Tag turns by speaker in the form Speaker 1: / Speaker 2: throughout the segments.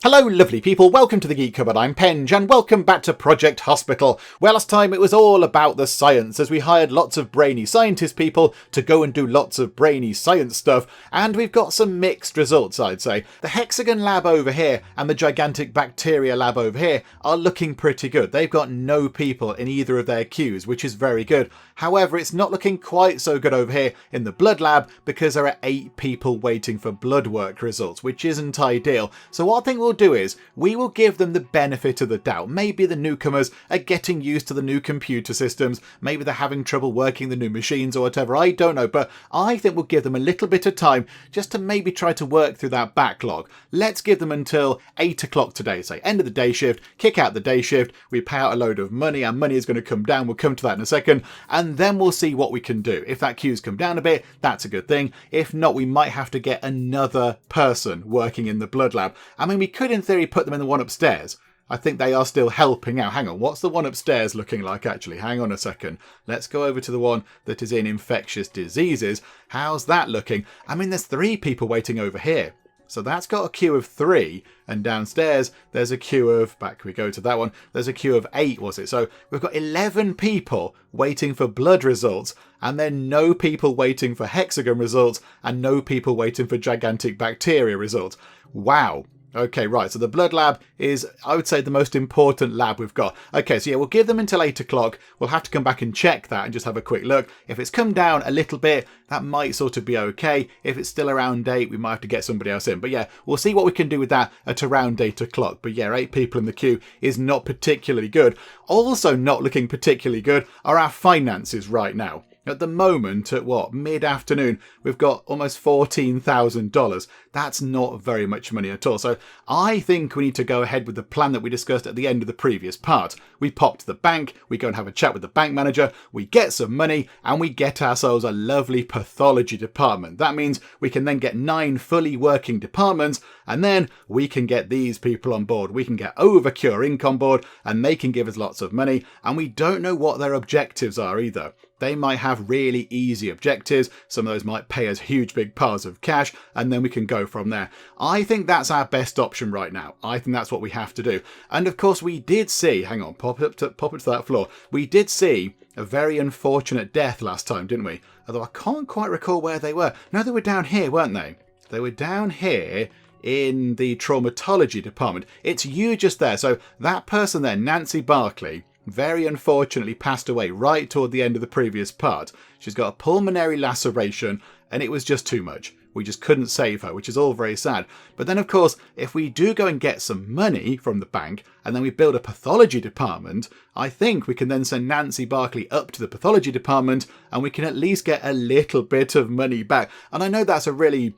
Speaker 1: Hello lovely people, welcome to the Geek Cupboard, I'm Penge, and welcome back to Project Hospital, where last time it was all about the science, as we hired lots of brainy scientist people to go and do lots of brainy science stuff, and we've got some mixed results, I'd say. The hexagon lab over here and the gigantic bacteria lab over here are looking pretty good. They've got no people in either of their queues, which is very good. However, it's not looking quite so good over here in the blood lab, because there are 8 people waiting for blood work results, which isn't ideal. So what I think we'll do is we will give them the benefit of the doubt. Maybe the newcomers are getting used to the new computer systems, maybe they're having trouble working the new machines or whatever, I don't know, but I think we'll give them a little bit of time just to maybe try to work through that backlog. Let's give them until 8 o'clock today, say end of the day shift, kick out the day shift, we pay out a load of money, our money is going to come down, we'll come to that in a second, and then we'll see what we can do. If that queue's come down a bit, that's a good thing. If not, we might have to get another person working in the blood lab. I mean, we could in theory put them in the one upstairs. I think they are still helping out. Hang on, what's the one upstairs looking like actually? Hang on a second. Let's go over to the one that is in infectious diseases. How's that looking? I mean, there's 3 people waiting over here. So that's got a queue of 3, and downstairs there's a queue of, back we go to that one, there's a queue of 8, was it? So we've got 11 people waiting for blood results, and then no people waiting for hexagon results, and no people waiting for gigantic bacteria results. Wow. Okay, right, so the blood lab is, I would say, the most important lab we've got. Okay, so yeah, we'll give them until 8 o'clock. We'll have to come back and check that and just have a quick look. If it's come down a little bit, that might sort of be okay. If it's still around 8, we might have to get somebody else in. But yeah, we'll see what we can do with that at around 8 o'clock. But yeah, 8 people in the queue is not particularly good. Also not looking particularly good are our finances right now. At the moment, at what, mid-afternoon, we've got almost $14,000. That's not very much money at all. So I think we need to go ahead with the plan that we discussed at the end of the previous part. We pop to the bank, we go and have a chat with the bank manager, we get some money, and we get ourselves a lovely pathology department. That means we can then get 9 fully working departments, and then we can get these people on board. We can get Overcure Inc on board, and they can give us lots of money, and we don't know what their objectives are either. They might have really easy objectives. Some of those might pay us huge big piles of cash, and then we can go from there. I think that's our best option right now. I think that's what we have to do. And of course we did see, hang on, pop it to that floor. We did see a very unfortunate death last time, didn't we? Although I can't quite recall where they were. No, they were down here, weren't they? They were down here in the traumatology department. It's you just there. So that person there, Nancy Barkley, very unfortunately passed away right toward the end of the previous part. She's got a pulmonary laceration, and it was just too much. We just couldn't save her, which is all very sad. But then, of course, if we do go and get some money from the bank, and then we build a pathology department, I think we can then send Nancy Barkley up to the pathology department, and we can at least get a little bit of money back. And I know that's a really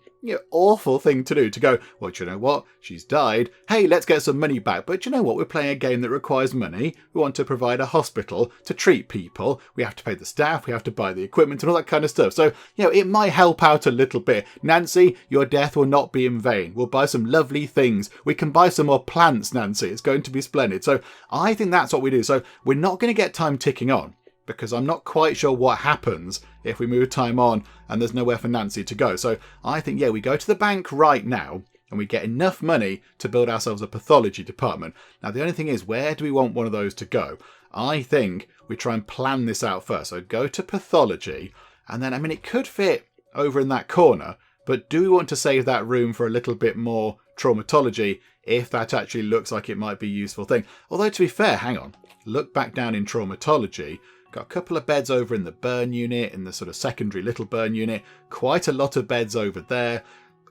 Speaker 1: awful thing to do, to go, well, do you know what? She's died. Hey, let's get some money back. But do you know what? We're playing a game that requires money. We want to provide a hospital to treat people. We have to pay the staff. We have to buy the equipment and all that kind of stuff. So, it might help out a little bit. Nancy, your death will not be in vain. We'll buy some lovely things. We can buy some more plants, Nancy. It's going to be splendid. So I think that's what we do. So we're not going to get time ticking on, because I'm not quite sure what happens if we move time on and there's nowhere for Nancy to go. So I think, we go to the bank right now and we get enough money to build ourselves a pathology department. Now, the only thing is, where do we want one of those to go? I think we try and plan this out first. So go to pathology, and then, it could fit over in that corner, but do we want to save that room for a little bit more traumatology if that actually looks like it might be a useful thing? Although, to be fair, hang on, look back down in traumatology. Got a couple of beds over in the burn unit, in the sort of secondary little burn unit. Quite a lot of beds over there.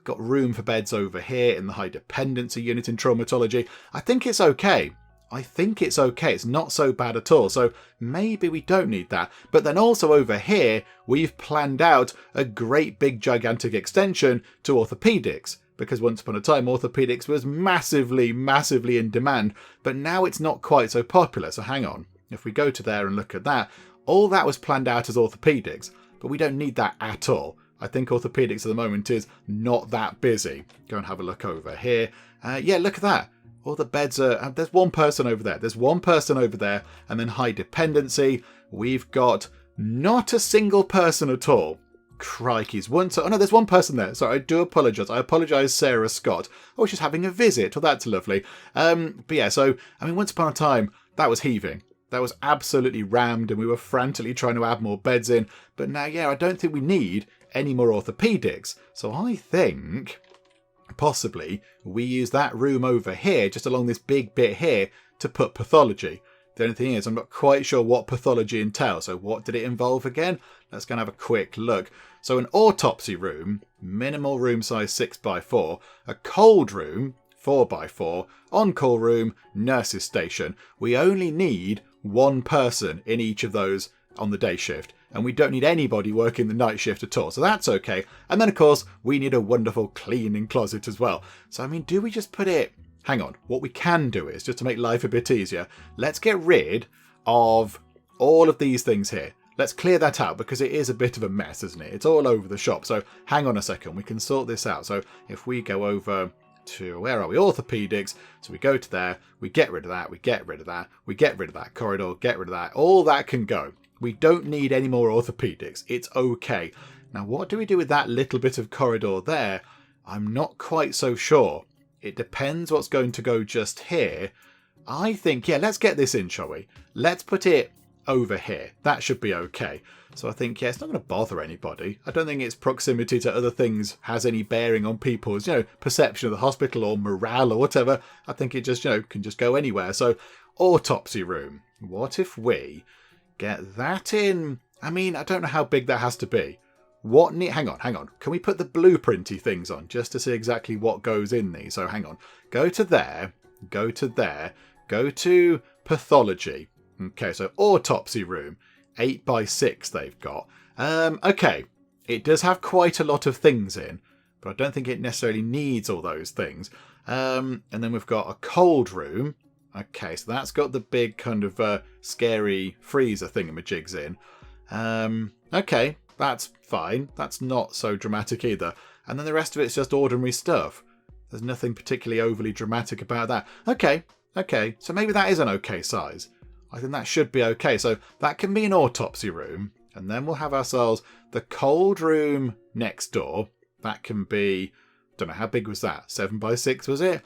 Speaker 1: Got room for beds over here in the high dependency unit in traumatology. I think it's okay. It's not so bad at all. So maybe we don't need that. But then also over here, we've planned out a great big gigantic extension to orthopedics. Because once upon a time, orthopedics was massively, massively in demand. But now it's not quite so popular. So hang on. If we go to there and look at that, all that was planned out as orthopedics, but we don't need that at all. I think orthopedics at the moment is not that busy. Go and have a look over here. Look at that. All the beds are, there's one person over there. And then high dependency, we've got not a single person at all. Crikeys. Oh no, there's one person there. Sorry, I do apologise. I apologise, Sarah Scott. Oh, she's having a visit. Well, that's lovely. But yeah, so, I mean, once upon a time, that was heaving. That was absolutely rammed, and we were frantically trying to add more beds in. But now, yeah, I don't think we need any more orthopaedics. So I think possibly we use that room over here, just along this big bit here, to put pathology. The only thing is, I'm not quite sure what pathology entails. So what did it involve again? Let's go and have a quick look. So an autopsy room, minimal room size 6x4, a cold room, 4x4, on-call room, nurses station. We only need one person in each of those on the day shift. And we don't need anybody working the night shift at all. So that's okay. And then, of course, we need a wonderful cleaning closet as well. So, I mean, do we just put it... Hang on. What we can do is, just to make life a bit easier, let's get rid of all of these things here. Let's clear that out because it is a bit of a mess, isn't it? It's all over the shop. So hang on a second. We can sort this out. So if we go over to, where are we? Orthopedics. So we go to there. We get rid of that. We get rid of that. We get rid of that corridor. Get rid of that. All that can go. We don't need any more orthopedics. It's okay. Now, what do we do with that little bit of corridor there? I'm not quite so sure. It depends what's going to go just here. I think, yeah, let's get this in, shall we? Let's put it over here. That should be okay. So I think, yeah, it's not going to bother anybody. I don't think its proximity to other things has any bearing on people's, perception of the hospital or morale or whatever. I think it just, can just go anywhere. So autopsy room. What if we get that in? I mean, I don't know how big that has to be. Hang on. Can we put the blueprinty things on just to see exactly what goes in these? So hang on. Go to there. Go to there. Go to pathology. Okay, so autopsy room. 8x6 they've got. Okay. It does have quite a lot of things in, but I don't think it necessarily needs all those things. And then we've got a cold room. Okay, so that's got the big kind of scary freezer thingamajigs in. Okay. That's fine. That's not so dramatic either. And then the rest of it's just ordinary stuff. There's nothing particularly overly dramatic about that. Okay. So maybe that is an okay size. I think that should be okay. So that can be an autopsy room. And then we'll have ourselves the cold room next door. That can be... Don't know, how big was that? 7x6 was it?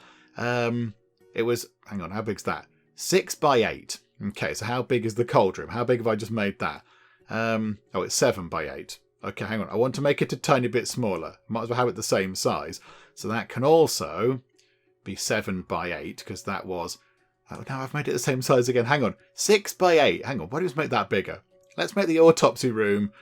Speaker 1: It was... Hang on, how big's that? 6x8. Okay, so how big is the cold room? How big have I just made that? It's 7x8. Okay, hang on. I want to make it a tiny bit smaller. Might as well have it the same size. So that can also be 7x8 because that was... Oh, now I've made it the same size again. Hang on. 6x8. Hang on. Why don't we just make that bigger? Let's make the autopsy room...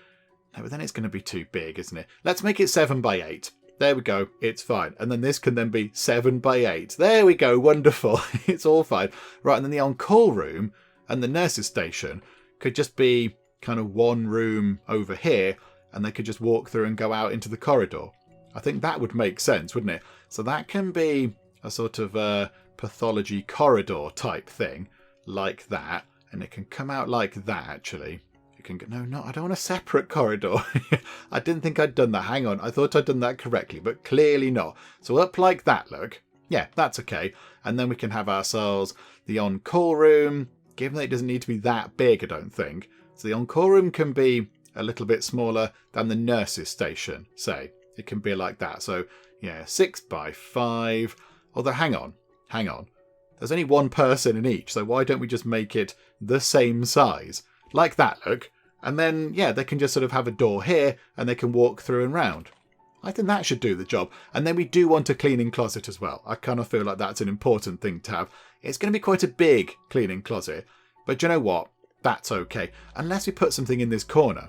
Speaker 1: No, but then it's going to be too big, isn't it? Let's make it 7x8. There we go. It's fine. And then this can then be 7x8. There we go. Wonderful. It's all fine. Right, and then the on-call room and the nurses station could just be... kind of one room over here, and they could just walk through and go out into the corridor. I think that would make sense, wouldn't it? So that can be a sort of pathology corridor type thing, like that, and it can come out like that, actually. You can go, no, I don't want a separate corridor. I didn't think I'd done that. Hang on, I thought I'd done that correctly, but clearly not. So up like that, look. Yeah, that's okay. And then we can have ourselves the on-call room, given that it doesn't need to be that big, I don't think. So the on-call room can be a little bit smaller than the nurses station, say. It can be like that. So, yeah, 6x5. Although, hang on. There's only one person in each, so why don't we just make it the same size? Like that, look. And then, yeah, they can just sort of have a door here, and they can walk through and round. I think that should do the job. And then we do want a cleaning closet as well. I kind of feel like that's an important thing to have. It's going to be quite a big cleaning closet. But do you know what? That's okay. Unless we put something in this corner.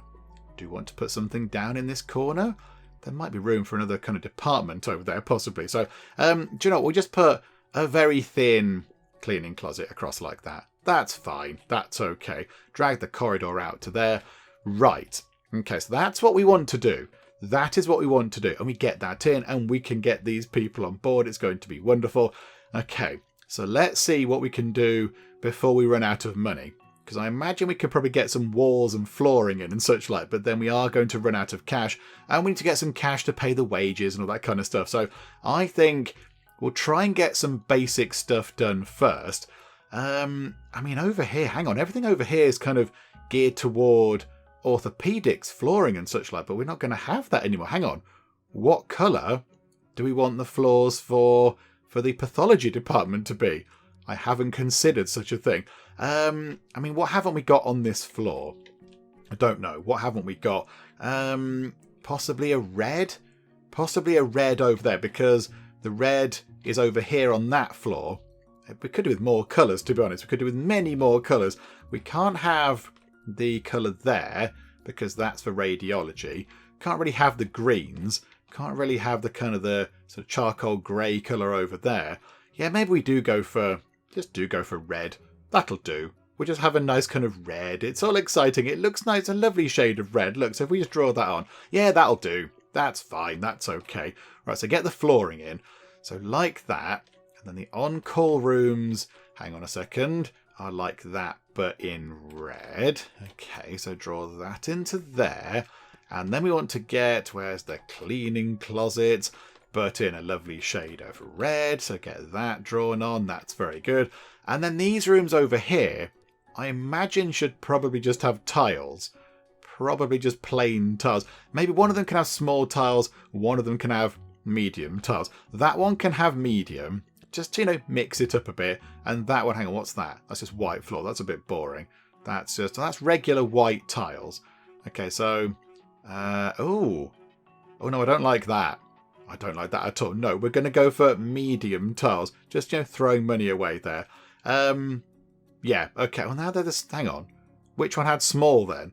Speaker 1: Do you want to put something down in this corner? There might be room for another kind of department over there, possibly. So, do you know what? We'll just put a very thin cleaning closet across like that. That's fine. That's okay. Drag the corridor out to there. Right. Okay, so that's what we want to do. That is what we want to do. And we get that in, and we can get these people on board. It's going to be wonderful. Okay, so let's see what we can do before we run out of money. Because I imagine we could probably get some walls and flooring in and such like, but then we are going to run out of cash, and we need to get some cash to pay the wages and all that kind of stuff. So I think we'll try and get some basic stuff done first. I mean, over here, hang on, everything over here is kind of geared toward orthopedics, flooring and such like, but we're not going to have that anymore. Hang on. What colour do we want the floors for the pathology department to be? I haven't considered such a thing. I mean, what haven't we got on this floor? I don't know. What haven't we got? Possibly a red? Possibly a red over there, because the red is over here on that floor. We could do with more colours, to be honest. We could do with many more colours. We can't have the colour there, because that's for radiology. Can't really have the greens. Can't really have the kind of the sort of charcoal grey colour over there. Yeah, maybe we do go for red. That'll do. We'll just have a nice kind of red. It's all exciting. It looks nice. A lovely shade of red. Look, so if we just draw that on. Yeah, that'll do. That's fine. That's okay. Right, so get the flooring in. So like that. And then the on-call rooms, hang on a second, are like that, but in red. Okay, so draw that into there. And then we want to get, where's the cleaning closet, but in a lovely shade of red. So get that drawn on. That's very good. And then these rooms over here, I imagine should probably just have tiles. Probably just plain tiles. Maybe one of them can have small tiles. One of them can have medium tiles. That one can have medium. Just, mix it up a bit. And that one, hang on, what's that? That's just white floor. That's a bit boring. That's regular white tiles. Okay, so, oh no, I don't like that. I don't like that at all. No, we're going to go for medium tiles. Just, throwing money away there. Yeah, okay. Well, now they're just, hang on. Which one had small then?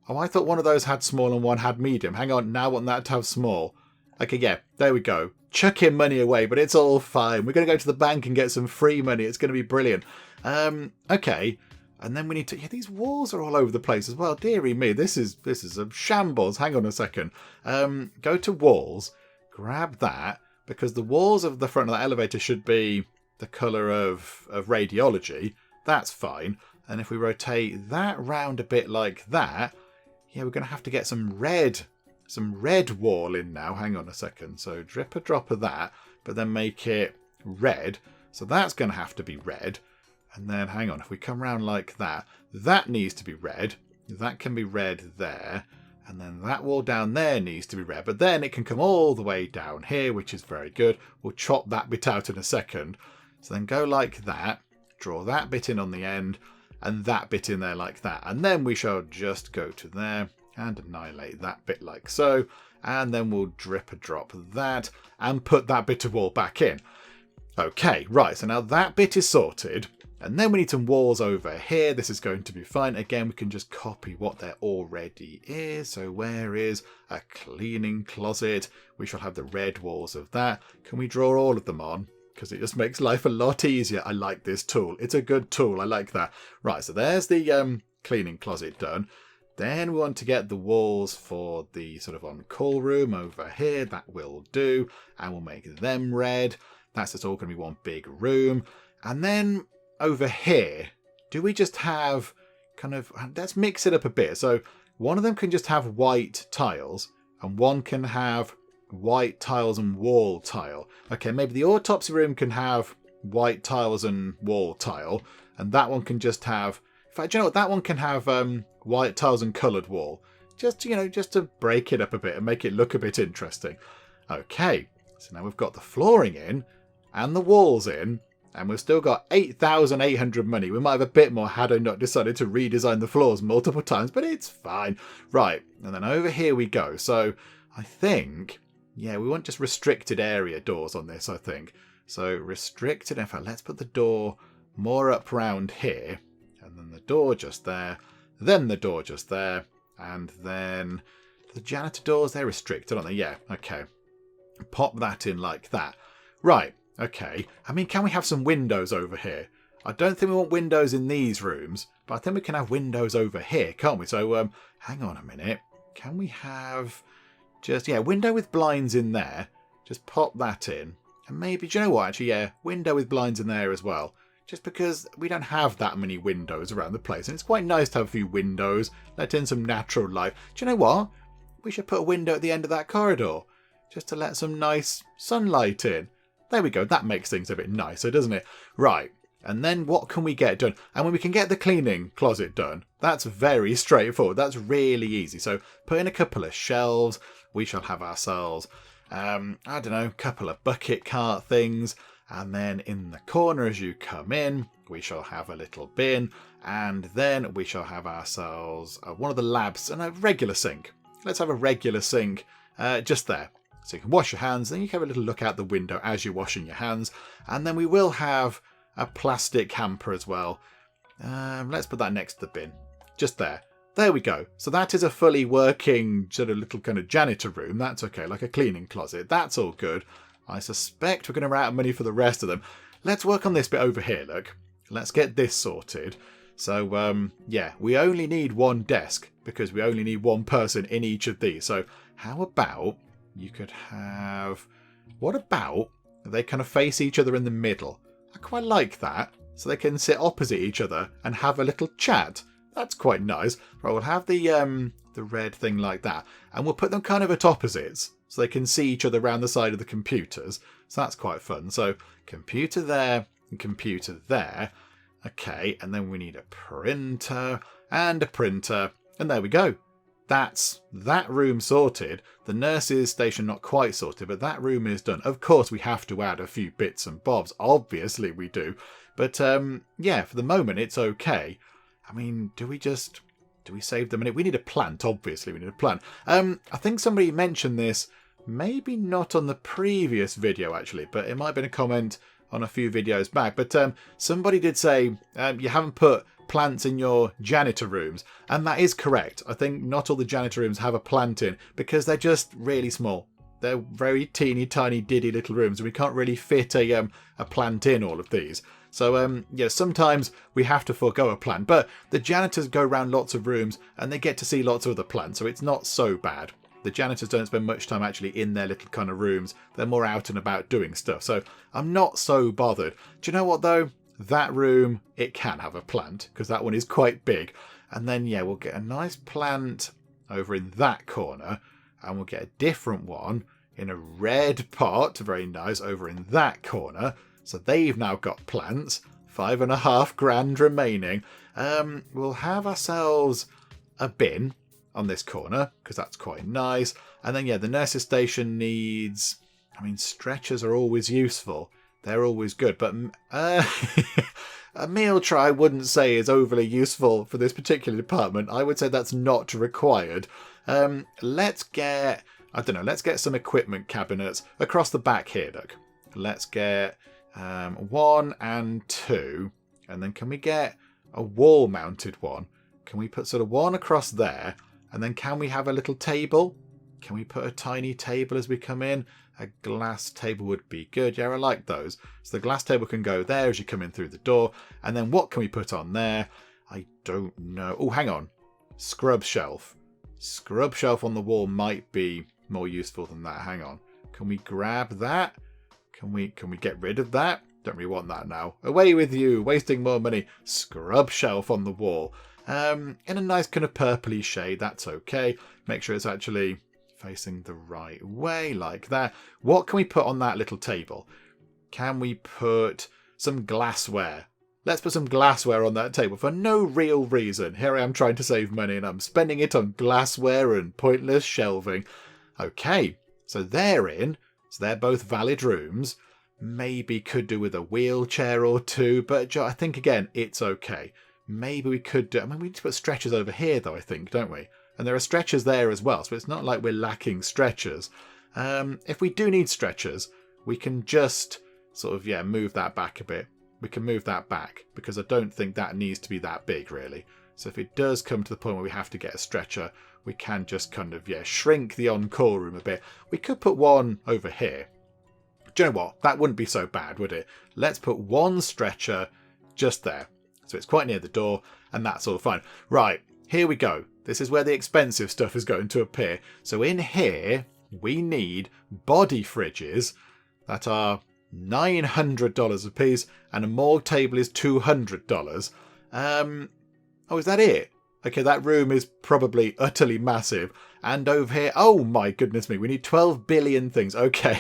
Speaker 1: Oh, I thought one of those had small and one had medium. Hang on, now I want that to have small. Okay, yeah, there we go. Chucking money away, but it's all fine. We're going to go to the bank and get some free money. It's going to be brilliant. Okay. And then we need to... Yeah, these walls are all over the place as well. Dearie me, this is a shambles. Hang on a second. Go to walls. Grab that. Because the walls of the front of that elevator should be the colour of radiology. That's fine. And if we rotate that round a bit like that... Yeah, we're going to have to get some red wall in now. Hang on a second. So drip a drop of that, but then make it red. So that's going to have to be red. And then, hang on, if we come around like that, that needs to be red. That can be red there. And then that wall down there needs to be red. But then it can come all the way down here, which is very good. We'll chop that bit out in a second. So then go like that. Draw that bit in on the end. And that bit in there like that. And then we shall just go to there and annihilate that bit like so. And then we'll drip a drop of that and put that bit of wall back in. Okay, right, so now that bit is sorted. And then we need some walls over here. This is going to be fine. Again, we can just copy what there already is. So where is a cleaning closet? We shall have the red walls of that. Can we draw all of them on? Because it just makes life a lot easier. I like this tool. It's a good tool. I like that. Right, so there's the cleaning closet done. Then we want to get the walls for the sort of on-call room over here. That will do. And we'll make them red. That's just all going to be one big room. And then over here, do we just have kind of... Let's mix it up a bit. So one of them can just have white tiles. And one can have white tiles and wall tile. Okay, maybe the autopsy room can have white tiles and wall tile, and that one can just have... In fact, you know what? That one can have white tiles and coloured wall. Just, just to break it up a bit and make it look a bit interesting. Okay, so now we've got the flooring in and the walls in, and we've still got 8,800 money. We might have a bit more had I not decided to redesign the floors multiple times, but it's fine. Right, and then over here we go. So I think... Yeah, we want just restricted area doors on this, I think. So restricted, in fact, let's put the door more up round here. And then the door just there. Then the door just there. And then the janitor doors, they're restricted, aren't they? Yeah, okay. Pop that in like that. Right, okay. I mean, can we have some windows over here? I don't think we want windows in these rooms, but I think we can have windows over here, can't we? So, hang on a minute. Can we have... Just, yeah, window with blinds in there. Just pop that in. And maybe, do you know what, actually, yeah, window with blinds in there as well. Just because we don't have that many windows around the place. And it's quite nice to have a few windows. Let in some natural light. Do you know what? We should put a window at the end of that corridor. Just to let some nice sunlight in. There we go. That makes things a bit nicer, doesn't it? Right. And then what can we get done? And when we can get the cleaning closet done, that's very straightforward. That's really easy. So put in a couple of shelves. We shall have ourselves, I don't know, a couple of bucket cart things. And then in the corner as you come in, we shall have a little bin. And then we shall have ourselves one of the labs and a regular sink. Let's have a regular sink just there. So you can wash your hands. Then you can have a little look out the window as you're washing your hands. And then we will have a plastic hamper as well. Let's put that next to the bin. Just there. There we go. So that is a fully working sort of little kind of janitor room. That's okay. Like a cleaning closet. That's all good. I suspect we're going to run out of money for the rest of them. Let's work on this bit over here, look. Let's get this sorted. So, yeah, we only need one desk because we only need one person in each of these. So how about you could have... What about they kind of face each other in the middle? I quite like that. So they can sit opposite each other and have a little chat. That's quite nice. Right, we'll have the red thing like that. And we'll put them kind of at opposites so they can see each other around the side of the computers. So that's quite fun. So computer there and computer there. Okay, and then we need a printer and a printer. And there we go. That's that room sorted. The nurse's station not quite sorted, but that room is done. Of course, we have to add a few bits and bobs. Obviously, we do. But, yeah, for the moment, it's okay. I mean, do we save the money? We need a plant, obviously. We need a plant. I think somebody mentioned this, maybe not on the previous video, actually, but it might have been a comment on a few videos back. But somebody did say you haven't put plants in your janitor rooms, and that is correct. I think not all the janitor rooms have a plant in because they're just really small. They're very teeny tiny diddy little rooms and we can't really fit a plant in all of these. So yeah, sometimes we have to forego a plant, but the janitors go around lots of rooms and they get to see lots of other plants, so it's not so bad. The janitors don't spend much time actually in their little kind of rooms. They're more out and about doing stuff, so I'm not so bothered. Do you know what though? That room, it can have a plant because that one is quite big. And then, yeah, we'll get a nice plant over in that corner and we'll get a different one in a red pot, very nice, over in that corner. So they've now got plants, $5.5 grand remaining. We'll have ourselves a bin on this corner because that's quite nice. And then, yeah, the nurse's station needs, I mean, stretchers are always useful. They're always good, but a meal tray I wouldn't say is overly useful for this particular department. I would say that's not required. Let's get, I don't know, let's get some equipment cabinets across the back here, look. Let's get 1 and 2, and then can we get a wall-mounted one? Can we put sort of one across there, and then can we have a little table? Can we put a tiny table as we come in? A glass table would be good. Yeah, I like those. So the glass table can go there as you come in through the door. And then what can we put on there? I don't know. Oh, hang on. Scrub shelf. Scrub shelf on the wall might be more useful than that. Hang on. Can we grab that? Can we get rid of that? Don't really want that now. Away with you. Wasting more money. Scrub shelf on the wall. In a nice kind of purpley shade. That's okay. Make sure it's actually facing the right way like that. What can we put on that little table? Can we put some glassware? Let's put some glassware on that table for no real reason. Here I am trying to save money and I'm spending it on glassware and pointless shelving. Okay, so they're in. So they're both valid rooms. Maybe could do with a wheelchair or two, but I think again, it's okay. Maybe we could do, I mean, we need to put stretchers over here though, I think, don't we? And there are stretchers there as well, so it's not like we're lacking stretchers. If we do need stretchers, we can just sort of, yeah, move that back a bit. We can move that back because I don't think that needs to be that big, really. So if it does come to the point where we have to get a stretcher, we can just kind of, yeah, shrink the on-call room a bit. We could put one over here. Do you know what? That wouldn't be so bad, would it? Let's put one stretcher just there. So it's quite near the door, and that's all fine. Right, here we go. This is where the expensive stuff is going to appear. So in here, we need body fridges that are $900 a piece, and a morgue table is $200. Oh, is that it? Okay, that room is probably utterly massive. And over here, oh my goodness me, we need 12 billion things. Okay,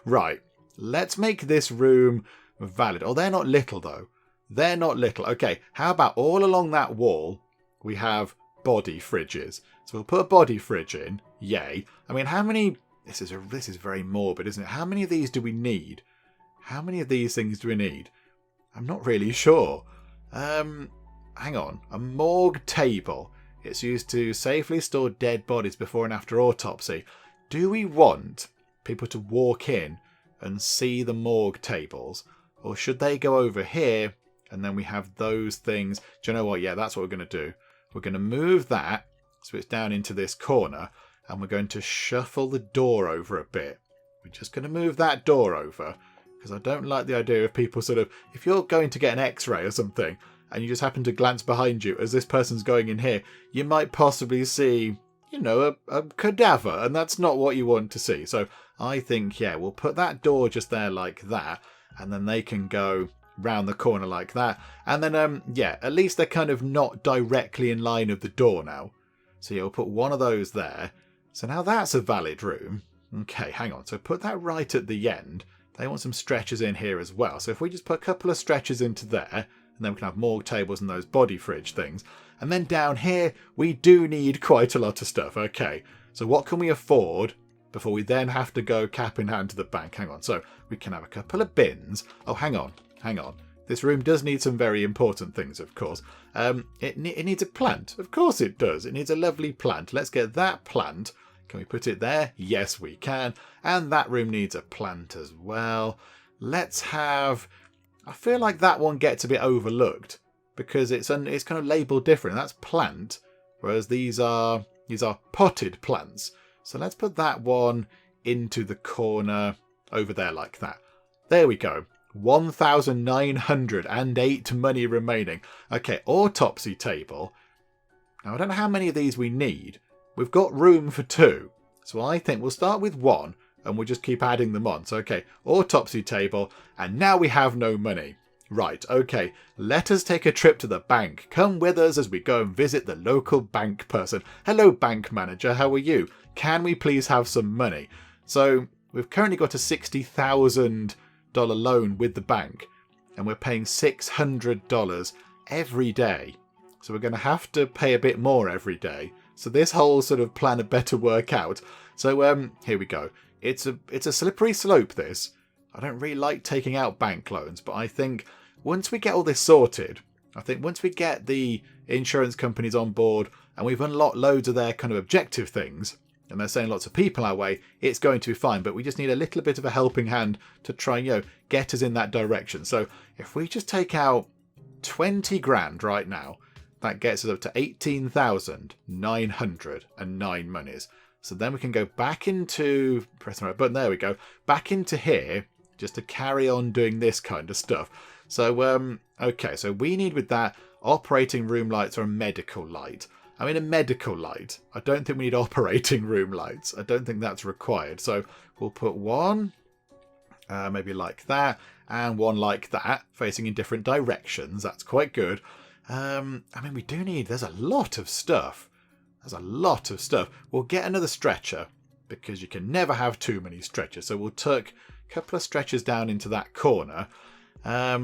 Speaker 1: right. Let's make this room valid. Oh, they're not little though. They're not little. Okay, how about all along that wall, we have body fridges. So we'll put a body fridge in. Yay. I mean, how many... This is very morbid, isn't it? How many of these do we need? How many of these things do we need? I'm not really sure. Hang on. A morgue table. It's used to safely store dead bodies before and after autopsy. Do we want people to walk in and see the morgue tables? Or should they go over here and then we have those things? Do you know what? Yeah, that's what we're going to do. We're going to move that so it's down into this corner, and we're going to shuffle the door over a bit. We're just going to move that door over because I don't like the idea of people sort of, if you're going to get an x-ray or something and you just happen to glance behind you as this person's going in here, you might possibly see, you know, a cadaver, and that's not what you want to see. So I think, yeah, we'll put that door just there like that, and then they can go round the corner like that. And then, yeah, at least they're kind of not directly in line of the door now. So yeah, we'll put one of those there. So now that's a valid room. Okay, hang on. So put that right at the end. They want some stretchers in here as well. So if we just put a couple of stretchers into there, and then we can have morgue tables and those body fridge things. And then down here, we do need quite a lot of stuff. Okay, so what can we afford before we then have to go cap in hand to the bank? Hang on. So we can have a couple of bins. Oh, hang on. This room does need some very important things, of course. It needs a plant. Of course it does. It needs a lovely plant. Let's get that plant. Can we put it there? Yes, we can. And that room needs a plant as well. Let's have... I feel like that one gets a bit overlooked because it's kind of labelled different. That's plant, whereas these are potted plants. So let's put that one into the corner over there like that. There we go. 1,908 money remaining. Okay, autopsy table. Now, I don't know how many of these we need. We've got room for 2. So I think we'll start with 1 and we'll just keep adding them on. So, okay, autopsy table. And now we have no money. Right, okay, let us take a trip to the bank. Come with us as we go and visit the local bank person. Hello, bank manager. How are you? Can we please have some money? So we've currently got a $60,000 loan with the bank, and we're paying $600 every day. So we're going to have to pay a bit more every day. So this whole sort of plan had better work out. So here we go. It's a slippery slope, this. I don't really like taking out bank loans, but I think once we get all this sorted, I think once we get the insurance companies on board and we've unlocked loads of their kind of objective things, and they're sending lots of people our way, it's going to be fine. But we just need a little bit of a helping hand to try and, get us in that direction. So if we just take out 20 grand right now, that gets us up to 18,909 monies. So then we can go back into, press the right button, there we go, back into here, just to carry on doing this kind of stuff. So, okay, so we need with that operating room lights or a medical light. I mean, a medical light. I don't think we need operating room lights. I don't think that's required. So we'll put one, maybe like that, and one like that, facing in different directions. That's quite good. I mean, we do need... There's a lot of stuff. We'll get another stretcher, because you can never have too many stretchers. So we'll tuck a couple of stretchers down into that corner. A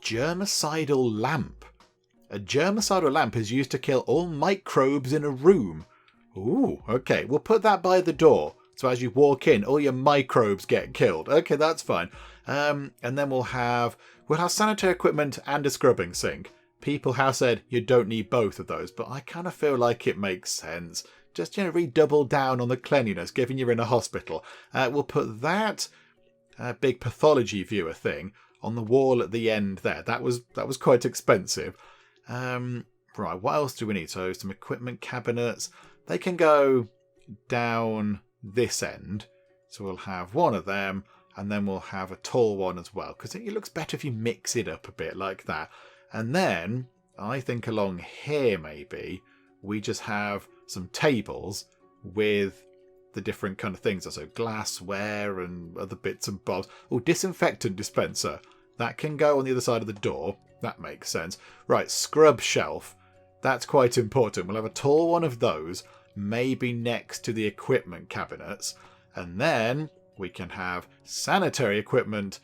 Speaker 1: germicidal lamp. A germicidal lamp is used to kill all microbes in a room. Ooh, okay. We'll put that by the door. So as you walk in, all your microbes get killed. Okay, that's fine. And then we'll have sanitary equipment and a scrubbing sink. People have said you don't need both of those, but I kind of feel like it makes sense. Just, redouble down on the cleanliness, given you're in a hospital. We'll put that big pathology viewer thing on the wall at the end there. That was quite expensive. Right, what else do we need? So some equipment cabinets. They can go down this end. So we'll have one of them, and then we'll have a tall one as well, because it looks better if you mix it up a bit like that. And then I think along here maybe we just have some tables with the different kind of things. So glassware and other bits and bobs. Oh, disinfectant dispenser. That can go on the other side of the door. That makes sense. Right, scrub shelf. That's quite important. We'll have a tall one of those, maybe next to the equipment cabinets. And then we can have sanitary equipment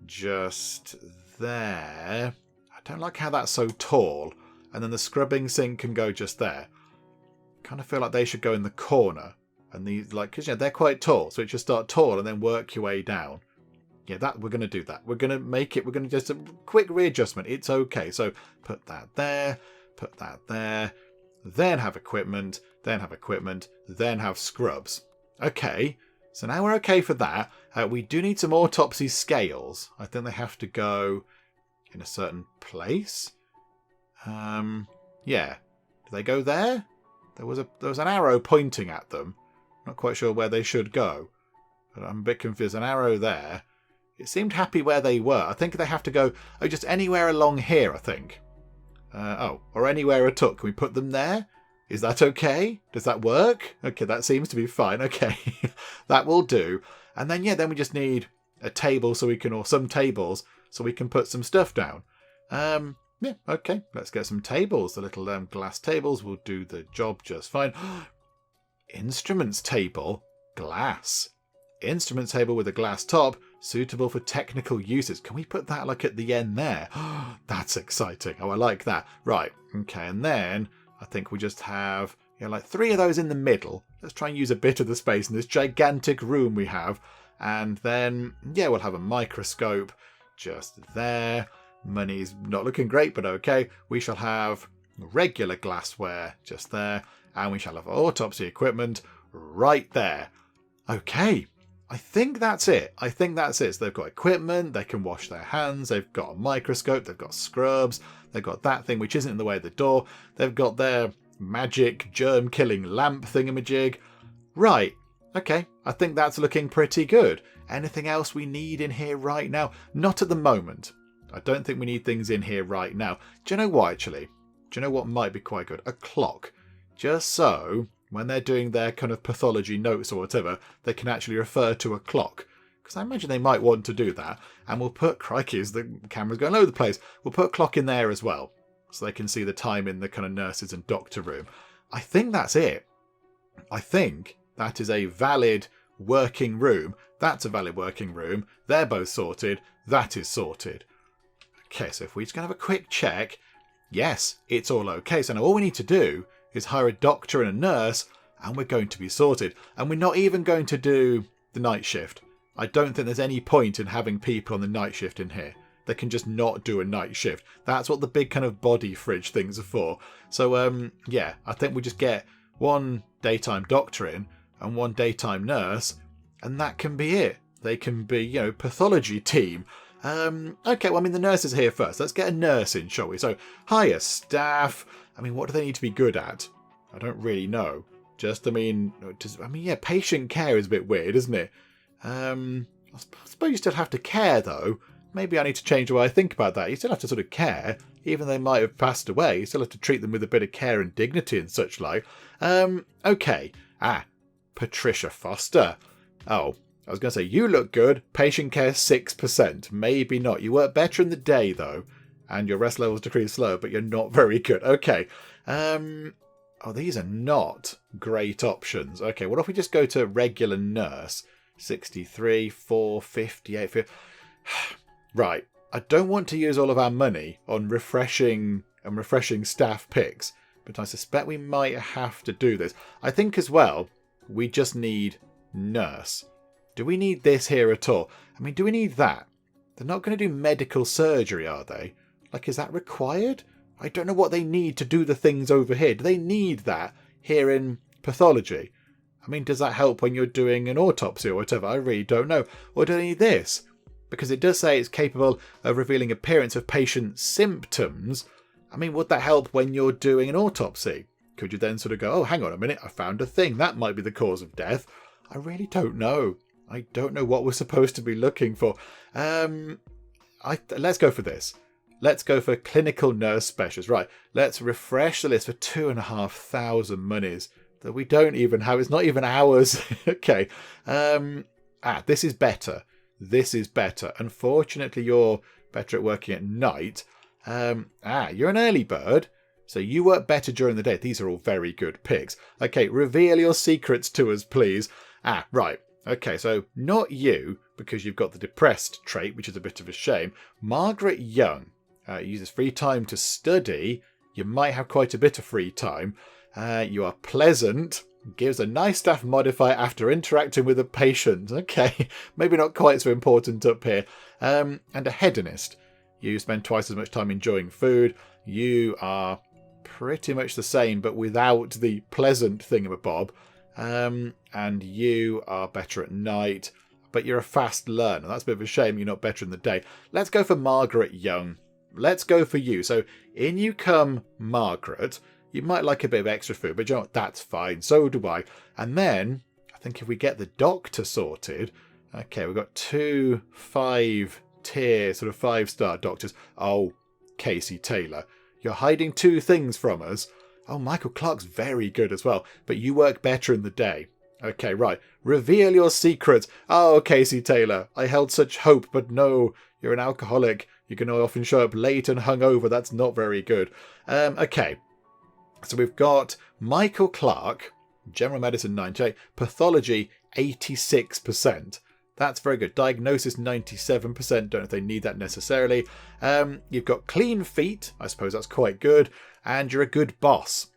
Speaker 1: just there. I don't like how that's so tall. And then the scrubbing sink can go just there. Kind of feel like they should go in the corner. And these, like, because they're quite tall, so it should start tall and then work your way down. Yeah, we're going to do that. We're going to make it. We're going to just a quick readjustment. It's okay. So put that there. Put that there. Then have equipment. Then have equipment. Then have scrubs. Okay. So now we're okay for that. We do need some autopsy scales. I think they have to go in a certain place. Yeah. Do they go there? There was an arrow pointing at them. Not quite sure where they should go. But I'm a bit confused. An arrow there. It seemed happy where they were. I think they have to go just anywhere along here, I think. Or anywhere at all. Can we put them there? Is that okay? Does that work? Okay, that seems to be fine. Okay, that will do. And then, then we just need a table or some tables so we can put some stuff down. Yeah, okay, let's get some tables. The little glass tables will do the job just fine. Instruments table, glass. Instruments table with a glass top, suitable for technical uses. Can we put that like at the end there? That's exciting. Oh, I like that. Right, okay, and then I think we just have like 3 of those in the middle. Let's try and use a bit of the space in this gigantic room we have. And then, we'll have a microscope just there. Money's not looking great, but okay. We shall have regular glassware just there. And we shall have autopsy equipment right there. Okay, I think that's it. So they've got equipment, they can wash their hands, they've got a microscope, they've got scrubs, they've got that thing which isn't in the way of the door, they've got their magic germ-killing lamp thingamajig. Right, okay, I think that's looking pretty good. Anything else we need in here right now? Not at the moment. I don't think we need things in here right now. Do you know what, actually? Do you know what might be quite good? A clock. Just so, when they're doing their kind of pathology notes or whatever, they can actually refer to a clock. Because I imagine they might want to do that. And we'll put, crikey, as the camera's going all over the place, we'll put a clock in there as well. So they can see the time in the kind of nurses and doctor room. I think that's it. I think that is a valid working room. That's a valid working room. They're both sorted. That is sorted. Okay, so if we're just going to have a quick check. Yes, it's all okay. So now all we need to do is hire a doctor and a nurse, and we're going to be sorted. And we're not even going to do the night shift. I don't think there's any point in having people on the night shift in here. They can just not do a night shift. That's what the big kind of body fridge things are for. So, I think we just get one daytime doctor in and one daytime nurse, and that can be it. They can be, pathology team. Okay, well, the nurse is here first. Let's get a nurse in, shall we? So, hire staff. What do they need to be good at? I don't really know. Patient care is a bit weird, isn't it? I suppose you still have to care, though. Maybe I need to change the way I think about that. You still have to sort of care, even though they might have passed away. You still have to treat them with a bit of care and dignity and such like. Okay. Patricia Foster. Oh, I was going to say, you look good. Patient care 6%. Maybe not. You work better in the day, though. And your rest levels decrease slow, but you're not very good. Okay. These are not great options. Okay, what if we just go to regular nurse? 63, 4, 58, 50. Right. I don't want to use all of our money on refreshing staff picks, but I suspect we might have to do this. I think as well, we just need nurse. Do we need this here at all? Do we need that? They're not going to do medical surgery, are they? Is that required? I don't know what they need to do the things over here. Do they need that here in pathology? Does that help when you're doing an autopsy or whatever? I really don't know. Or do they need this? Because it does say it's capable of revealing appearance of patient symptoms. Would that help when you're doing an autopsy? Could you then sort of go, oh, hang on a minute, I found a thing. That might be the cause of death. I really don't know. I don't know what we're supposed to be looking for. Let's go for this. Let's go for clinical nurse specialist. Right, let's refresh the list for 2,500 monies that we don't even have. It's not even ours. Okay. This is better. This is better. Unfortunately, you're better at working at night. You're an early bird, so you work better during the day. These are all very good picks. Okay, reveal your secrets to us, please. Right. Okay, so not you, because you've got the depressed trait, which is a bit of a shame. Margaret Young. Uses free time to study. You might have quite a bit of free time. You are pleasant. Gives a nice staff modifier after interacting with a patient. Okay, maybe not quite so important up here. And a hedonist. You spend twice as much time enjoying food. You are pretty much the same, but without the pleasant thingamabob. And you are better at night, but you're a fast learner. That's a bit of a shame you're not better in the day. Let's go for Margaret Young. Let's go for you. So in you come Margaret. You might like a bit of extra food, but you know what? That's fine. So do I. And then I think if we get the doctor sorted, okay, we've got 2 5-tier, sort of 5-star doctors. Oh, Casey Taylor, you're hiding 2 things from us. Oh, Michael Clark's very good as well, but you work better in the day. Okay, right. Reveal your secrets. Oh, Casey Taylor, I held such hope, but no, you're an alcoholic. You can often show up late and hungover. That's not very good. Okay. So we've got Michael Clark, General Medicine 98, Pathology 86%. That's very good. Diagnosis 97%. Don't know if they need that necessarily. You've got clean feet. I suppose that's quite good. And you're a good boss.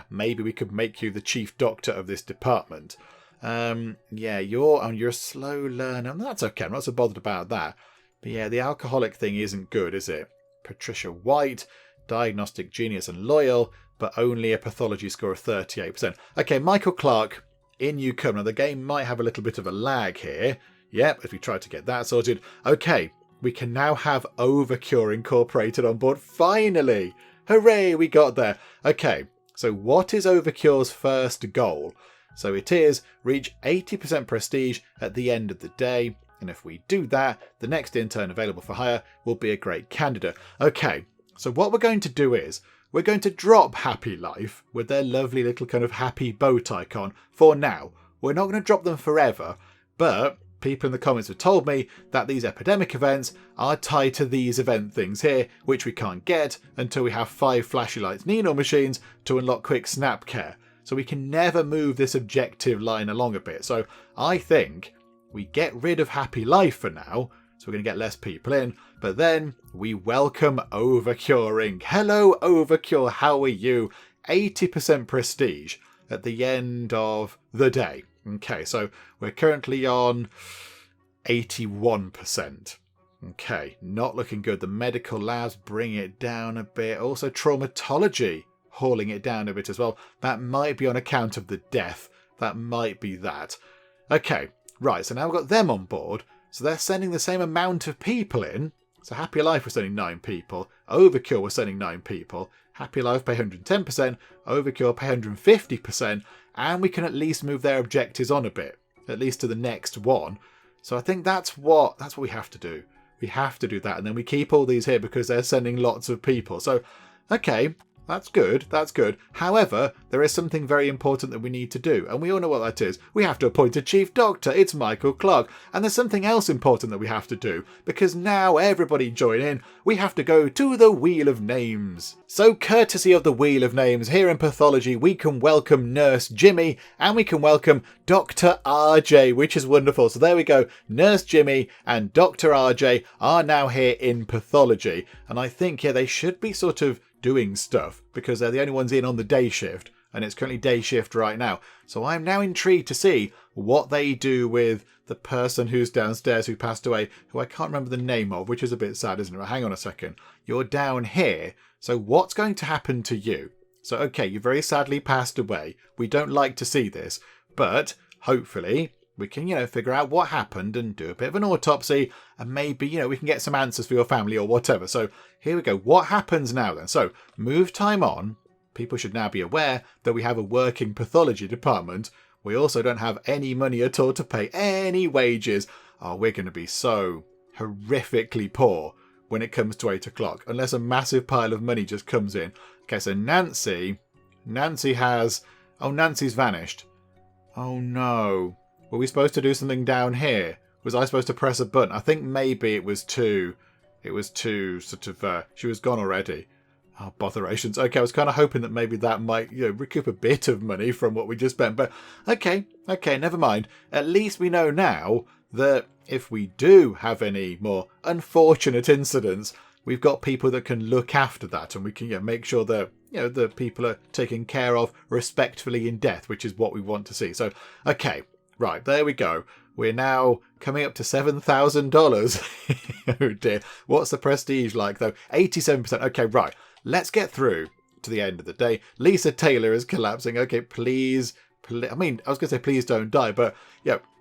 Speaker 1: Maybe we could make you the chief doctor of this department. Yeah, you're a slow learner. That's okay. I'm not so bothered about that. But yeah, the alcoholic thing isn't good, is it? Patricia White, diagnostic genius and loyal, but only a pathology score of 38%. Okay, Michael Clark, in you come. Now, the game might have a little bit of a lag here. Yep, if we try to get that sorted. Okay, we can now have Overcure Incorporated on board. Finally! Hooray, we got there. Okay, so what is Overcure's first goal? So it is reach 80% prestige at the end of the day. And if we do that, the next intern available for hire will be a great candidate. Okay, so what we're going to do is we're going to drop Happy Life with their lovely little kind of happy boat icon for now. We're not going to drop them forever, but people in the comments have told me that these epidemic events are tied to these event things here, which we can't get until we have 5 flashy lights Nino machines to unlock quick snap care. So we can never move this objective line along a bit. So I think we get rid of Happy Life for now, so we're going to get less people in, but then we welcome Overcure Inc. Hello, Overcure, how are you? 80% prestige at the end of the day. Okay, so we're currently on 81%. Okay, not looking good. The medical labs bring it down a bit. Also, traumatology hauling it down a bit as well. That might be on account of the death. That might be that. Okay, right, so now we've got them on board. So they're sending the same amount of people in. So Happy Life was sending 9 people. Overcure was sending 9 people. Happy Life pay 110%. Overcure pay 150%. And we can at least move their objectives on a bit. At least to the next one. So I think that's what we have to do. We have to do that. And then we keep all these here because they're sending lots of people. So, okay. That's good, that's good. However, there is something very important that we need to do, and we all know what that is. We have to appoint a chief doctor. It's Michael Clark. And there's something else important that we have to do, because now everybody join in. We have to go to the Wheel of Names. So courtesy of the Wheel of Names, here in Pathology, we can welcome Nurse Jimmy, and we can welcome Dr. RJ, which is wonderful. So there we go. Nurse Jimmy and Dr. RJ are now here in Pathology. And I think, yeah, they should be sort of doing stuff because they're the only ones in on the day shift, and it's currently day shift right now. So I'm now intrigued to see what they do with the person who's downstairs who passed away, who I can't remember the name of, which is a bit sad, isn't it? But hang on a second. You're down here. So what's going to happen to you? So, okay, you very sadly passed away. We don't like to see this, but hopefully we can, figure out what happened and do a bit of an autopsy, and maybe, we can get some answers for your family or whatever. So here we go. What happens now then? So move time on. People should now be aware that we have a working pathology department. We also don't have any money at all to pay any wages. Oh, we're going to be so horrifically poor when it comes to 8 o'clock, unless a massive pile of money just comes in. Okay, so Nancy's vanished. Oh no. Were we supposed to do something down here? Was I supposed to press a button? I think maybe it was too sort of, she was gone already. Oh, botherations. Okay, I was kind of hoping that maybe that might, recoup a bit of money from what we just spent. But okay, never mind. At least we know now that if we do have any more unfortunate incidents, we've got people that can look after that, and we can make sure that the people are taken care of respectfully in death, which is what we want to see. So, okay, right, there we go. We're now coming up to $7,000. Oh dear. What's the prestige like, though? 87%. Okay, right. Let's get through to the end of the day. Lisa Taylor is collapsing. Okay, please. I mean, I was going to say please don't die, but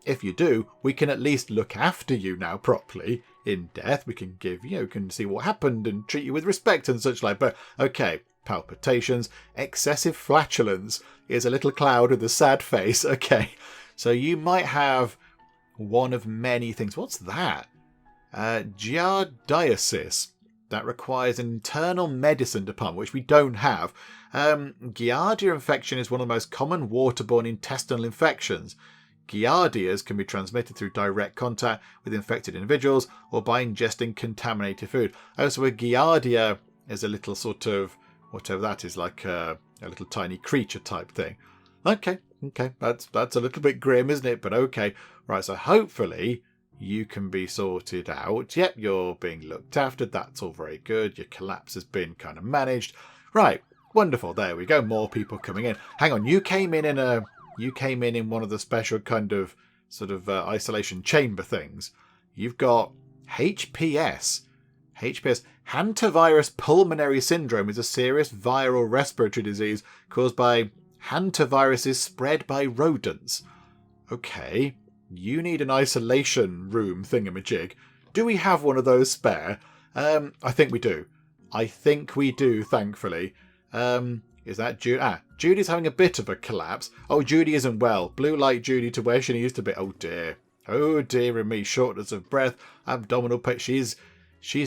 Speaker 1: if you do, we can at least look after you now properly in death. We can give, can see what happened and treat you with respect and such like. But okay, palpitations, excessive flatulence is a little cloud with a sad face. Okay, so you might have one of many things. What's that? Giardiasis. That requires an internal medicine department, which we don't have. Giardia infection is one of the most common waterborne intestinal infections. Giardias can be transmitted through direct contact with infected individuals or by ingesting contaminated food. Also, a Giardia is a little sort of, whatever that is, like a little tiny creature type thing. Okay, that's a little bit grim, isn't it? But okay. Right, so hopefully you can be sorted out. Yep, you're being looked after. That's all very good. Your collapse has been kind of managed. Right, wonderful. There we go. More people coming in. Hang on, you came in one of the special kind of sort of isolation chamber things. You've got HPS. HPS, hantavirus pulmonary syndrome, is a serious viral respiratory disease caused by hantaviruses spread by rodents. Okay. You need an isolation room thingamajig. Do we have one of those spare? I think we do. Thankfully. Is that Judy? Judy's having a bit of a collapse. Oh, Judy isn't well. Blue light Judy to where she used to be. Oh dear. Oh dear me. Shortness of breath, abdominal pain. She's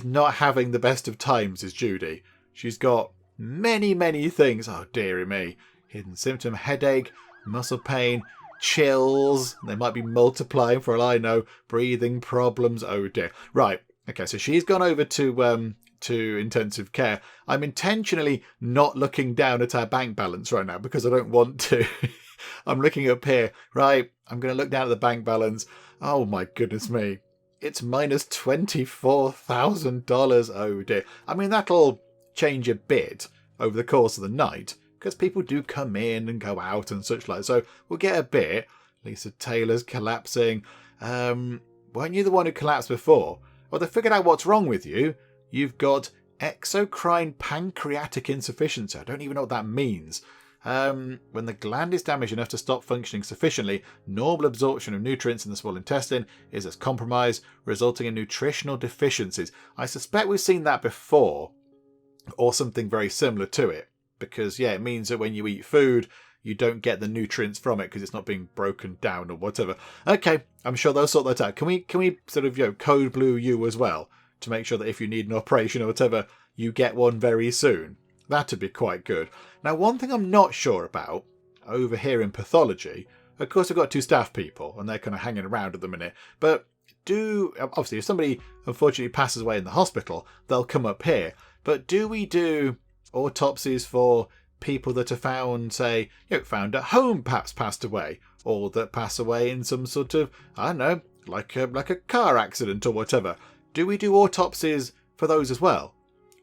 Speaker 1: not having the best of times, is Judy. She's got many, many things. Oh dear me. Hidden symptom, headache, muscle pain, chills. They might be multiplying for all I know. Breathing problems. Oh dear. Right. Okay, so she's gone over to intensive care. I'm intentionally not looking down at our bank balance right now because I don't want to. I'm looking up here. Right. I'm going to look down at the bank balance. Oh my goodness me. It's minus $24,000. Oh dear. I mean, that'll change a bit over the course of the night, because people do come in and go out and such like. So we'll get a bit. Lisa Taylor's collapsing. Weren't you the one who collapsed before? Well, they figured out what's wrong with you. You've got exocrine pancreatic insufficiency. I don't even know what that means. When the gland is damaged enough to stop functioning sufficiently, normal absorption of nutrients in the small intestine is as compromised, resulting in nutritional deficiencies. I suspect we've seen that before, or something very similar to it. Because, it means that when you eat food, you don't get the nutrients from it because it's not being broken down or whatever. Okay, I'm sure they'll sort that out. Can we sort of, code blue you as well to make sure that if you need an operation or whatever, you get one very soon? That'd be quite good. Now, one thing I'm not sure about over here in pathology, of course, we've got 2 staff people and they're kind of hanging around at the minute. But obviously, if somebody unfortunately passes away in the hospital, they'll come up here. But do we do autopsies for people that are found, say, found at home, perhaps passed away, or that pass away in some sort of, I don't know, like a car accident or whatever? Do we do autopsies for those as well?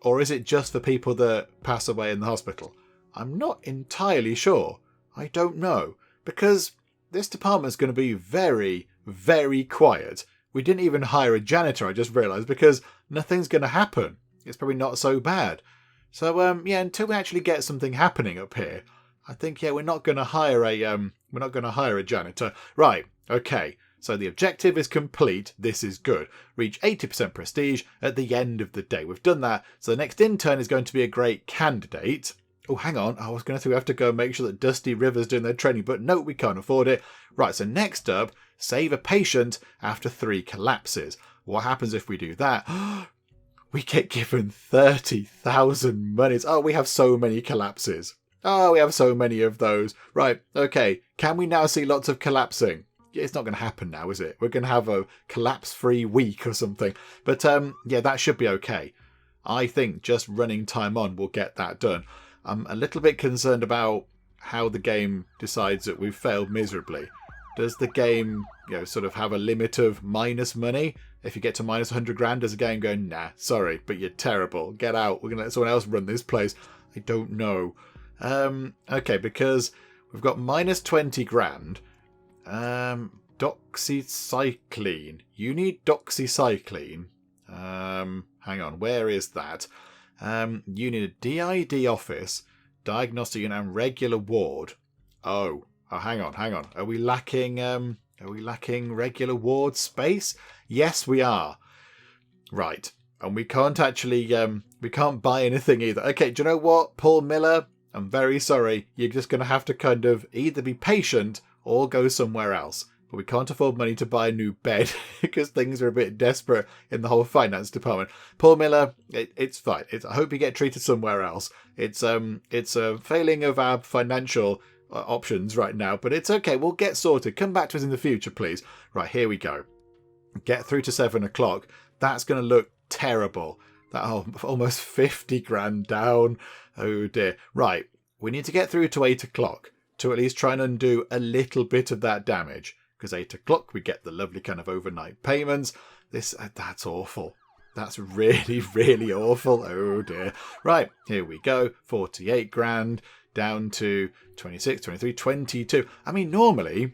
Speaker 1: Or is it just for people that pass away in the hospital? I'm not entirely sure. I don't know. Because this department's going to be very, very quiet. We didn't even hire a janitor, I just realised, because nothing's going to happen. It's probably not so bad. So until we actually get something happening up here, I think we're not going to hire a janitor. Right. Okay. So the objective is complete. This is good. Reach 80% prestige at the end of the day. We've done that. So the next intern is going to be a great candidate. Oh, hang on. I was going to say we have to go and make sure that Dusty River's doing their training, but no, we can't afford it. Right. So next up, save a patient after 3 collapses. What happens if we do that? We get given 30,000 monies. Oh, we have so many collapses. Oh, we have so many of those. Right, okay. Can we now see lots of collapsing? It's not going to happen now, is it? We're going to have a collapse-free week or something. But, that should be okay. I think just running time on will get that done. I'm a little bit concerned about how the game decides that we've failed miserably. Does the game, sort of have a limit of minus money? If you get to minus 100 grand, does the game go, nah, sorry, but you're terrible. Get out. We're going to let someone else run this place. I don't know. Okay, because we've got minus 20 grand. Doxycycline. You need doxycycline. Hang on, where is that? You need a DID office, diagnostic unit, and regular ward. Oh, hang on. Are we lacking regular ward space? Yes, we are. Right. And we can't actually we can't buy anything either. Okay, do you know what, Paul Miller? I'm very sorry. You're just going to have to kind of either be patient or go somewhere else. But we can't afford money to buy a new bed because things are a bit desperate in the whole finance department. Paul Miller, it's fine. I hope you get treated somewhere else. It's a failing of our financial options right now, but it's okay. We'll get sorted. Come back to us in the future, please. Right, here we go. Get through to 7 o'clock. That's going to look terrible. Almost 50 grand down. Oh dear. Right, we need to get through to 8 o'clock to at least try and undo a little bit of that damage. Because 8 o'clock we get the lovely kind of overnight payments. That's awful. That's really, really awful. Oh dear. Right, here we go. 48 grand down to 26, 23, 22. I mean, normally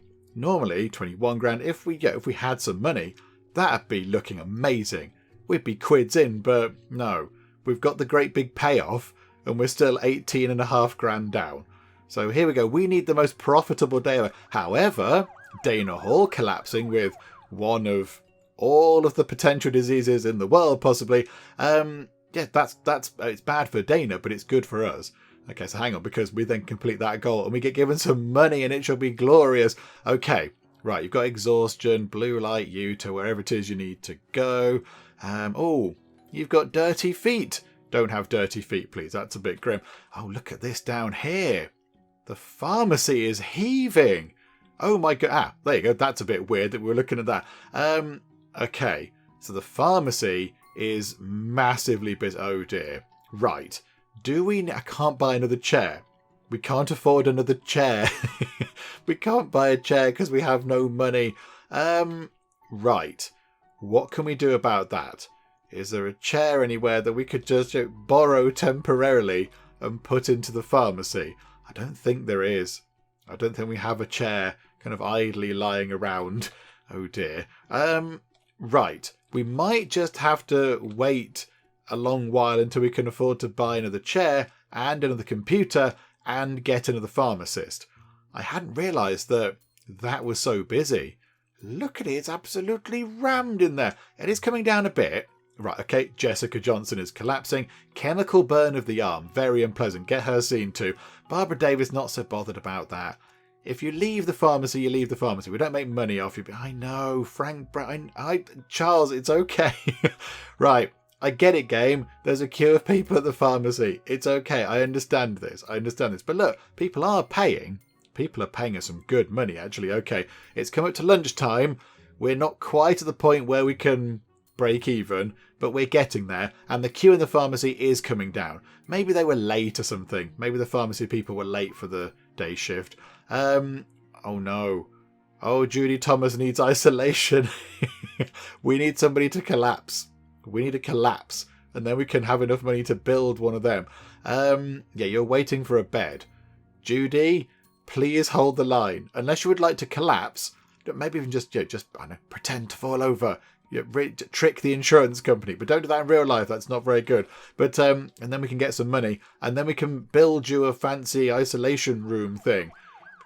Speaker 1: 21 grand. If we had some money, that'd be looking amazing. We'd be quids in, but no. We've got the great big payoff and we're still 18.5 grand down. So here we go. We need the most profitable day ever. However, Dana Hall collapsing with one of all of the potential diseases in the world, possibly. That's it's bad for Dana, but it's good for us. Okay, so hang on, because we then complete that goal and we get given some money and it shall be glorious. Okay, right, you've got exhaustion, blue light you to wherever it is you need to go. You've got dirty feet. Don't have dirty feet, please. That's a bit grim. Oh, look at this down here. The pharmacy is heaving. Oh my god. There you go. That's a bit weird that we're looking at that. Okay. So the pharmacy is massively busy. Oh dear. Right. I can't buy another chair. We can't afford another chair. We can't buy a chair because we have no money. Right. What can we do about that? Is there a chair anywhere that we could just borrow temporarily and put into the pharmacy? I don't think there is. I don't think we have a chair kind of idly lying around. Oh dear. Right. We might just have to wait a long while until we can afford to buy another chair and another computer and get another pharmacist. I hadn't realised that was so busy. Look at it. It's absolutely rammed in there. It is coming down a bit. Right, okay, Jessica Johnson is collapsing. Chemical burn of the arm. Very unpleasant. Get her seen too. Barbara Davis not so bothered about that. If you leave the pharmacy, you leave the pharmacy. We don't make money off you. I know, Frank Brown. Charles, it's okay. Right, I get it, game. There's a queue of people at the pharmacy. It's okay. I understand this. But look, people are paying. People are paying us some good money, actually. Okay, it's come up to lunchtime. We're not quite at the point where we can break even, but we're getting there, and the queue in the pharmacy is coming down. Maybe they were late or something. Maybe the pharmacy people were late for the day shift. Oh no. Oh, Judy Thomas needs isolation. We need somebody to collapse. We need a collapse, and then we can have enough money to build one of them. You're waiting for a bed. Judy, please hold the line. Unless you would like to collapse, maybe even just I don't know, pretend to fall over. Trick the insurance company, but don't do that in real life. That's not very good. But and then we can get some money, and then we can build you a fancy isolation room thing.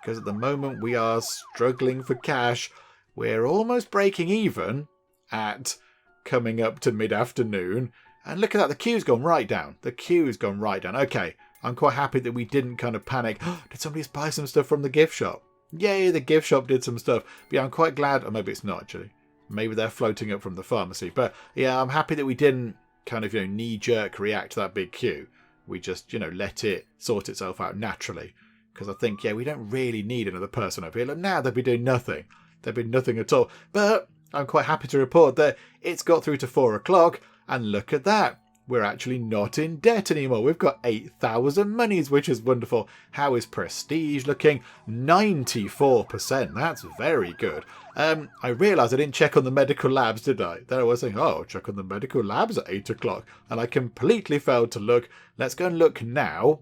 Speaker 1: Because at the moment we are struggling for cash. We're almost breaking even at coming up to mid-afternoon. And look at that, the queue's gone right down. Okay, I'm quite happy that we didn't kind of panic. Did somebody buy some stuff from the gift shop? Yay, the gift shop did some stuff. But yeah, I'm quite glad, or maybe it's not actually. Maybe they're floating up from the pharmacy. But yeah, I'm happy that we didn't kind of, knee-jerk react to that big queue. We just, let it sort itself out naturally. Because I think, we don't really need another person up here. Look, now they'd be doing nothing. There'd be nothing at all. But I'm quite happy to report that it's got through to 4 o'clock. And look at that. we're actually not in debt anymore. We've got 8,000 monies, which is wonderful. How is prestige looking? 94%. That's very good. I realised I didn't check on the medical labs, did I? Then I was saying, oh, check on the medical labs at 8 o'clock. And I completely failed to look. Let's go and look now.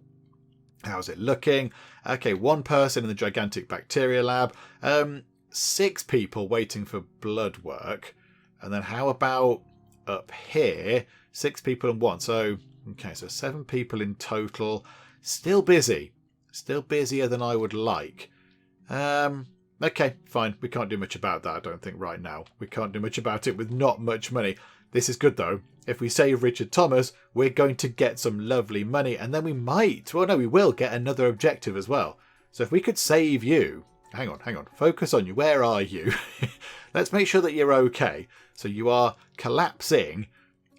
Speaker 1: How's it looking? Okay, 1 person in the gigantic bacteria lab. 6 people waiting for blood work. And then how about up here? 6 people and 1. So, okay, so 7 people in total. Still busy. Still busier than I would like. Okay, fine. We can't do much about that, I don't think, right now. We can't do much about it with not much money. This is good, though. If we save Richard Thomas, we're going to get some lovely money. And then we might, well, no, we will get another objective as well. So if we could save you... Hang on. Focus on you. Where are you? Let's make sure that you're okay. So you are collapsing.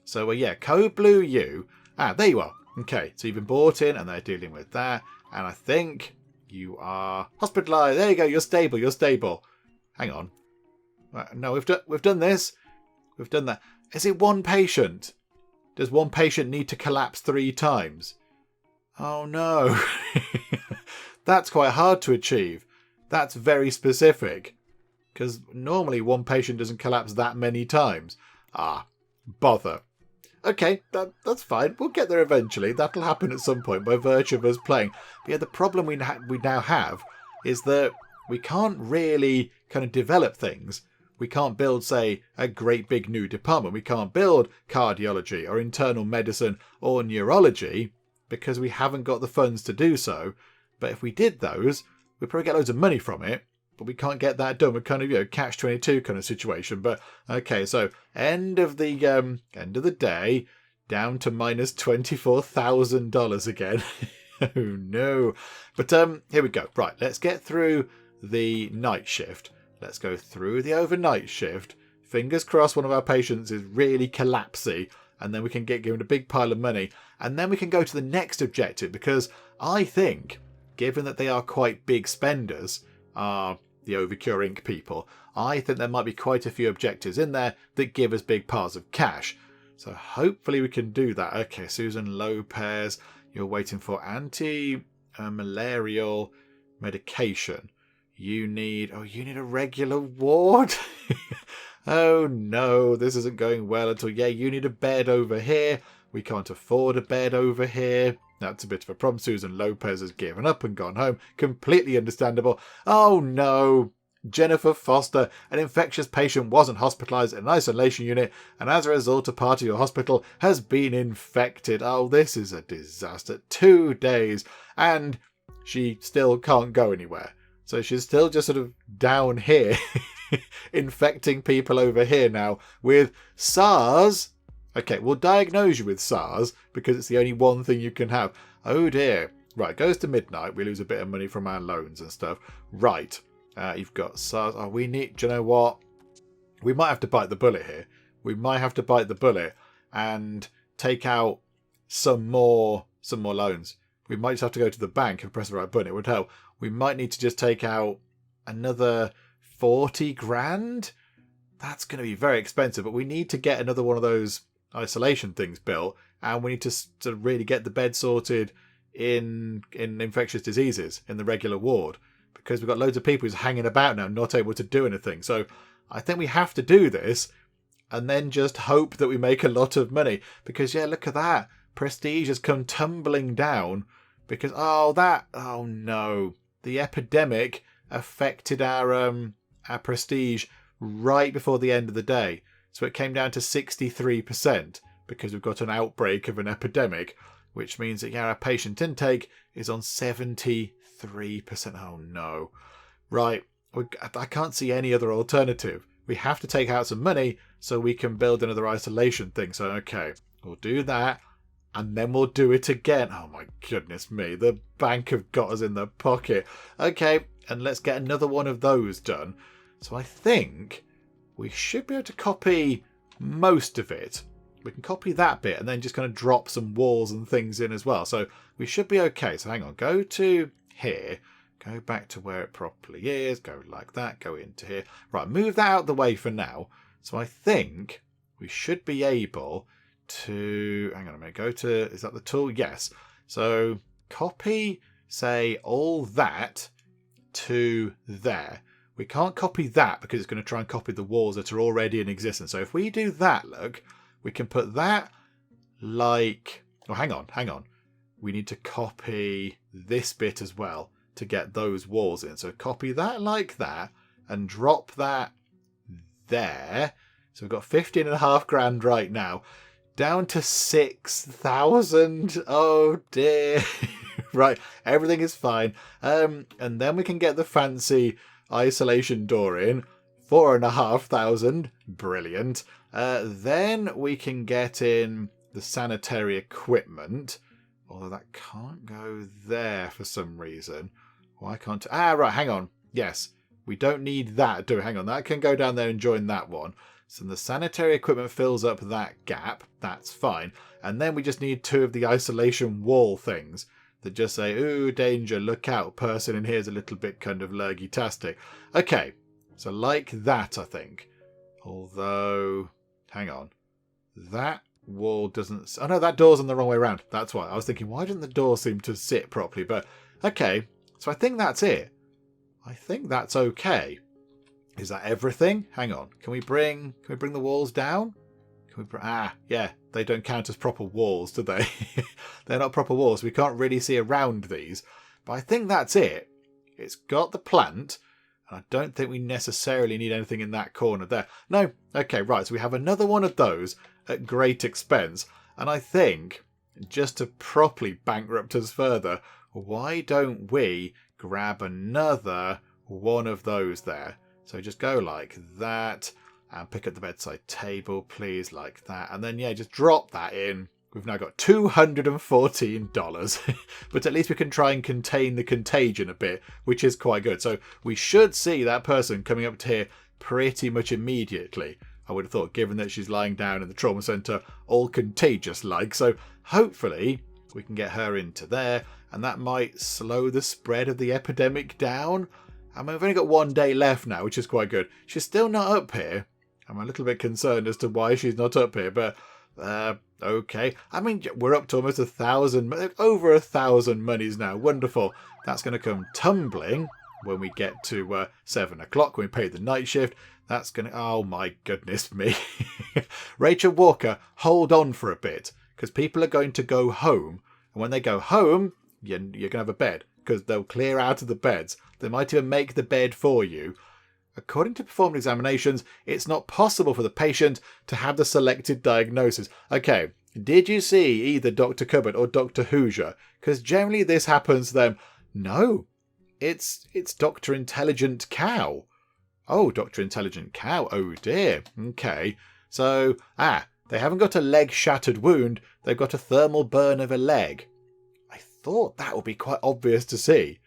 Speaker 1: So, yeah, code blue you. Ah, there you are. Okay, so you've been brought in and they're dealing with that. And I think you are hospitalised. There you go. You're stable. Hang on. No, we've done this. We've done that. Is it 1 patient? Does 1 patient need to collapse 3 times? Oh, no. That's quite hard to achieve. That's very specific. Because normally 1 patient doesn't collapse that many times. Ah, bother. Okay, that's fine. We'll get there eventually. That'll happen at some point by virtue of us playing. But yeah, the problem we now have is that we can't really kind of develop things. We can't build, say, a great big new department. We can't build cardiology or internal medicine or neurology because we haven't got the funds to do so. But if we did those, we'd probably get loads of money from it. But we can't get that done. We're kind of, catch-22 kind of situation. But okay, so end of the day, down to minus $24,000 again. Oh no! But here we go. Right, let's get through the night shift. Let's go through the overnight shift. Fingers crossed, one of our patients is really collapsy, and then we can get given a big pile of money, and then we can go to the next objective because I think, given that they are quite big spenders, the Overcure Inc. people, I think there might be quite a few objectives in there that give us big piles of cash. So hopefully we can do that. Okay, Susan Lopez, you're waiting for anti-malarial medication. You need a regular ward? Oh no, this isn't going well at all. Yeah, you need a bed over here. We can't afford a bed over here. That's a bit of a problem. Susan Lopez has given up and gone home. Completely understandable. Oh no. Jennifer Foster, an infectious patient, wasn't hospitalised in an isolation unit, and as a result, a part of your hospital has been infected. Oh, this is a disaster. 2 days, and she still can't go anywhere. So she's still just sort of down here, infecting people over here now with SARS. Okay, we'll diagnose you with SARS because it's the only one thing you can have. Oh dear. Right, goes to midnight. We lose a bit of money from our loans and stuff. Right. You've got SARS. Oh, do you know what? We might have to bite the bullet here. We might have to bite the bullet and take out some more loans. We might just have to go to the bank and press the right button. It would help. We might need to just take out another 40 grand. That's going to be very expensive, but we need to get another one of those isolation things built, and we need to sort of really get the bed sorted in infectious diseases in the regular ward, because we've got loads of people who's hanging about now not able to do anything. So I think we have to do this and then just hope that we make a lot of money, because yeah, look at that, prestige has come tumbling down because oh no, the epidemic affected our prestige right before the end of the day. So it came down to 63% because we've got an outbreak of an epidemic, which means that our patient intake is on 73%. Oh no. Right. I can't see any other alternative. We have to take out some money so we can build another isolation thing. So, okay, we'll do that and then we'll do it again. Oh my goodness me. The bank have got us in the pocket. Okay, and let's get another one of those done. So I think we should be able to copy most of it. We can copy that bit and then just kind of drop some walls and things in as well. So we should be okay. So hang on, go to here, go back to where it properly is, go like that, go into here. Right, move that out of the way for now. So I think we should be able to, hang on a minute, go to, is that the tool? Yes. So copy, say, all that to there. We can't copy that because it's going to try and copy the walls that are already in existence. So if we do that, look, we can put that like, oh, hang on. We need to copy this bit as well to get those walls in. So copy that like that and drop that there. So we've got 15.5 grand right now, down to 6,000. Oh dear. Right, everything is fine. And then we can get the fancy isolation door in, 4,500. Brilliant. Then we can get in the sanitary equipment, although that can't go there for some reason. Why can't... right, hang on. Yes, we don't need that, do we? Hang on, that can go down there and join that one. So the sanitary equipment fills up that gap. That's fine. And then we just need 2 of the isolation wall things that just say, ooh, danger, look out, person in here's a little bit kind of lurgy-tastic. Okay, so like that, I think. Although, hang on. That wall doesn't... Oh, no, that door's on the wrong way around. That's why. I was thinking, why didn't the door seem to sit properly? But, okay, so I think that's it. I think that's okay. Is that everything? Hang on. Can we bring the walls down? Can we yeah, they don't count as proper walls, do they? They're not proper walls. We can't really see around these. But I think that's it. It's got the plant. And I don't think we necessarily need anything in that corner there. No. Okay, right. So we have another one of those at great expense. And I think, just to properly bankrupt us further, why don't we grab another one of those there? So just go like that and pick up the bedside table, please, like that. And then, yeah, just drop that in. We've now got $214, but at least we can try and contain the contagion a bit, which is quite good. So we should see that person coming up to here pretty much immediately, I would have thought, given that she's lying down in the trauma centre, all contagious-like. So hopefully we can get her into there, and that might slow the spread of the epidemic down. I mean, we've only got 1 day left now, which is quite good. She's still not up here. I'm a little bit concerned as to why she's not up here, but okay. I mean, we're up to almost 1,000, over 1,000 monies now. Wonderful. That's going to come tumbling when we get to 7 o'clock, when we pay the night shift. That's going to... Oh, my goodness me. Rachel Walker, hold on for a bit, because people are going to go home. And when they go home, you're going to have a bed, because they'll clear out of the beds. They might even make the bed for you. According to performed examinations, it's not possible for the patient to have the selected diagnosis. Okay, did you see either Dr. Cupboard or Dr. Hoosier? Because generally this happens to them. No, it's Dr. Intelligent Cow. Oh, Dr. Intelligent Cow. Oh dear. Okay, so, they haven't got a leg shattered wound. They've got a thermal burn of a leg. I thought that would be quite obvious to see.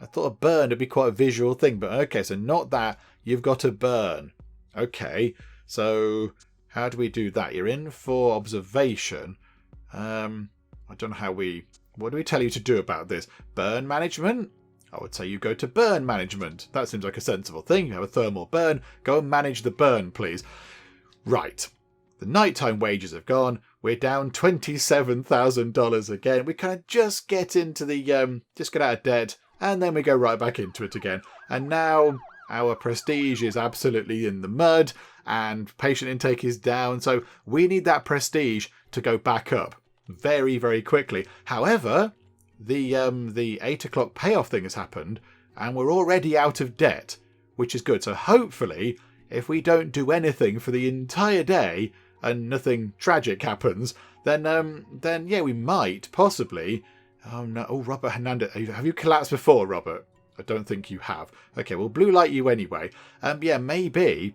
Speaker 1: I thought a burn would be quite a visual thing, but okay, so not that. You've got a burn. Okay, so how do we do that? You're in for observation. I don't know how we... What do we tell you to do about this? Burn management? I would say you go to burn management. That seems like a sensible thing. You have a thermal burn. Go and manage the burn, please. Right. The nighttime wages have gone. We're down $27,000 again. We kind of just get into the... just get out of debt. And then we go right back into it again. And now our prestige is absolutely in the mud and patient intake is down. So we need that prestige to go back up very, very quickly. However, the 8 o'clock payoff thing has happened and we're already out of debt, which is good. So hopefully, if we don't do anything for the entire day and nothing tragic happens, then yeah, we might possibly... Oh no! Oh, Robert Hernandez. Have you collapsed before, Robert? I don't think you have. Okay, we'll blue light you anyway. Yeah, maybe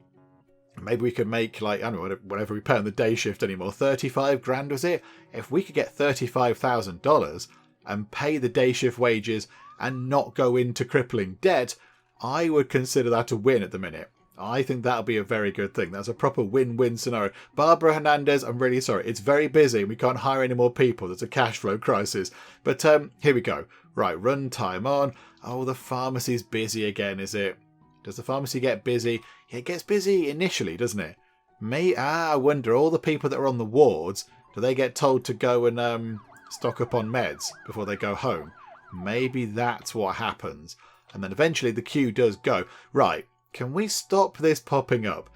Speaker 1: we could make, like, I don't know, whatever we pay on the day shift anymore. 35 grand was it? If we could get $35,000 and pay the day shift wages and not go into crippling debt, I would consider that a win at the minute. I think that'll be a very good thing. That's a proper win-win scenario. Barbara Hernandez, I'm really sorry. It's very busy and we can't hire any more people. There's a cash flow crisis. But here we go. Right, run time on. Oh, the pharmacy's busy again, is it? Does the pharmacy get busy? Yeah, it gets busy initially, doesn't it? I wonder, all the people that are on the wards, Do they get told to go and stock up on meds before they go home? Maybe that's what happens. And then eventually the queue does go. Right, can we stop this popping up?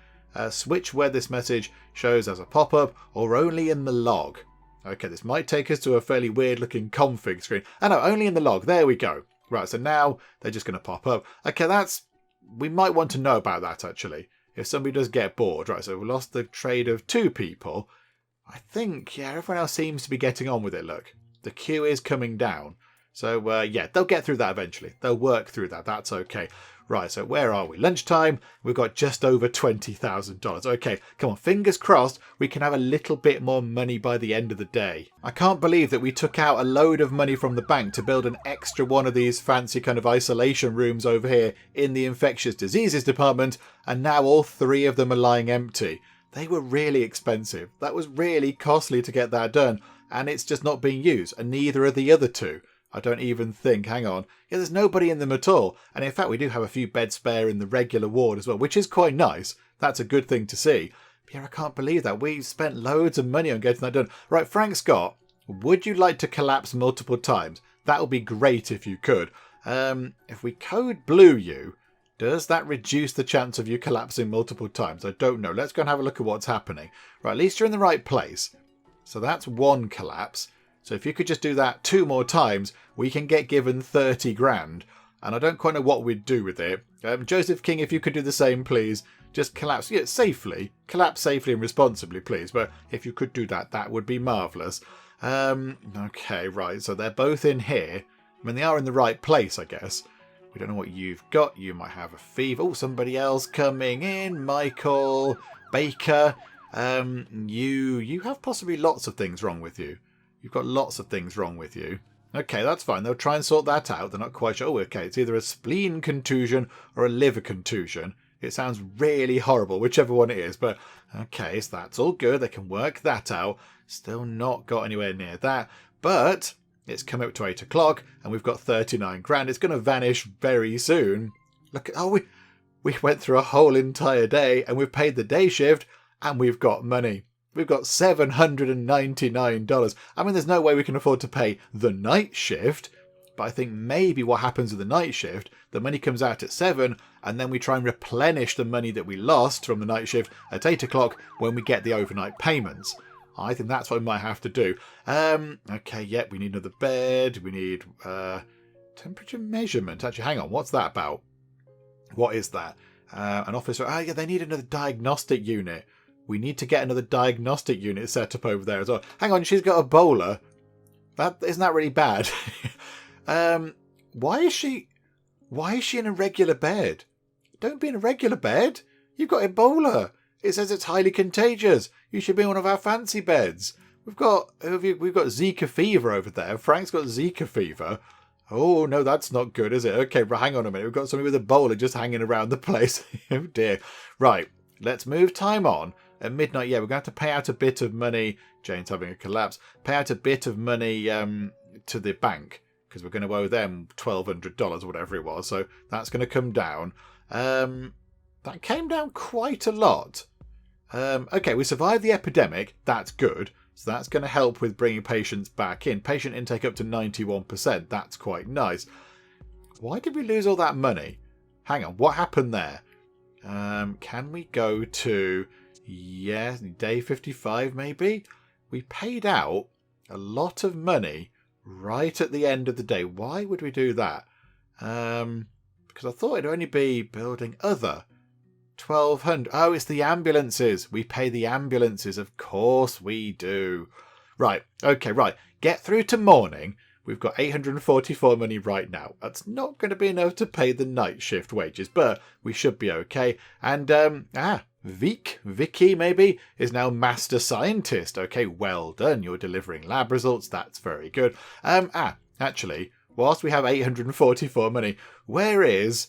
Speaker 1: Switch where this message shows as a pop-up or only in the log. Okay, this might take us to a fairly weird looking config screen. Oh no, only in the log. There we go. Right, so now they're just going to pop up. Okay, we might want to know about that actually. If somebody does get bored. Right, so we lost the trade of 2 people. I think, yeah, everyone else seems to be getting on with it, look. The queue is coming down. So, yeah, they'll get through that eventually. They'll work through that. That's okay. Right, so where are we? Lunchtime. We've got just over $20,000. Okay, come on, fingers crossed we can have a little bit more money by the end of the day. I can't believe that we took out a load of money from the bank to build an extra one of these fancy kind of isolation rooms over here in the infectious diseases department, and now all 3 of them are lying empty. They were really expensive. That was really costly to get that done, and it's just not being used, and neither are the other 2. I don't even think, hang on. Yeah, there's nobody in them at all. And in fact, we do have a few beds spare in the regular ward as well, which is quite nice. That's a good thing to see. But yeah, I can't believe that. We spent loads of money on getting that done. Right, Frank Scott, would you like to collapse multiple times? That would be great if you could. If we code blue you, does that reduce the chance of you collapsing multiple times? I don't know. Let's go and have a look at what's happening. Right, at least you're in the right place. So that's 1 collapse. So if you could just do that 2 more times, we can get given 30 grand. And I don't quite know what we'd do with it. Joseph King, if you could do the same, please. Just collapse safely. Collapse safely and responsibly, please. But if you could do that, that would be marvellous. Okay, right. So they're both in here. I mean, they are in the right place, I guess. We don't know what you've got. You might have a fever. Oh, somebody else coming in. Michael Baker. You have possibly lots of things wrong with you. You've got lots of things wrong with you. Okay, that's fine. They'll try and sort that out. They're not quite sure. Oh, okay. It's either a spleen contusion or a liver contusion. It sounds really horrible, whichever one it is. But, okay, so that's all good. They can work that out. Still not got anywhere near that. But it's come up to 8 o'clock and we've got 39 grand. It's going to vanish very soon. Look, we went through a whole entire day and we've paid the day shift and we've got money. We've got $799. I mean, there's no way we can afford to pay the night shift, but I think maybe what happens with the night shift, the money comes out at 7, and then we try and replenish the money that we lost from the night shift at 8 o'clock when we get the overnight payments. I think that's what we might have to do. Okay, yep, we need another bed. We need temperature measurement. Actually, hang on, what's that about? What is that? An officer. Ah, yeah, they need another diagnostic unit. We need to get another diagnostic unit set up over there as well. Hang on, she's got Ebola. Isn't that really bad? Why is she in a regular bed? Don't be in a regular bed. You've got Ebola. It says it's highly contagious. You should be in one of our fancy beds. We've got Zika fever over there. Frank's got Zika fever. Oh no, that's not good, is it? Okay, hang on a minute. We've got somebody with Ebola just hanging around the place. Oh dear. Right, let's move time on. At midnight, yeah, we're going to have to pay out a bit of money. Jane's having a collapse. Pay out a bit of money to the bank because we're going to owe them $1,200 or whatever it was. So that's going to come down. That came down quite a lot. Okay, we survived the epidemic. That's good. So that's going to help with bringing patients back in. Patient intake up to 91%. That's quite nice. Why did we lose all that money? Hang on, what happened there? Can we go to... Yeah, day 55 maybe? We paid out a lot of money right at the end of the day. Why would we do that? Because I thought it'd only be building other. 1,200. Oh, it's the ambulances. We pay the ambulances. Of course we do. Right. Okay, right. Get through to morning. We've got 844 money right now. That's not going to be enough to pay the night shift wages, but we should be okay. And, Vicky maybe, is now master scientist. Okay, well done. You're delivering lab results. That's very good. Actually, whilst we have 844 money, where's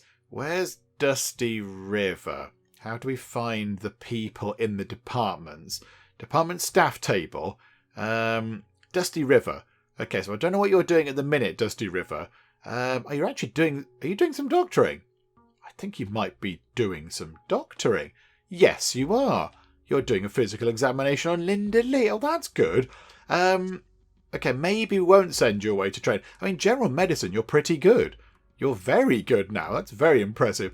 Speaker 1: Dusty River? How do we find the people in the departments? Department staff table. Dusty River. Okay, so I don't know what you're doing at the minute, Dusty River. Are you doing some doctoring? I think you might be doing some doctoring. Yes, you are. you're doing a physical examination on Linda Lee. Oh, that's good. Okay, maybe we won't send you away to train. I mean, general medicine, you're pretty good. You're very good now. That's very impressive.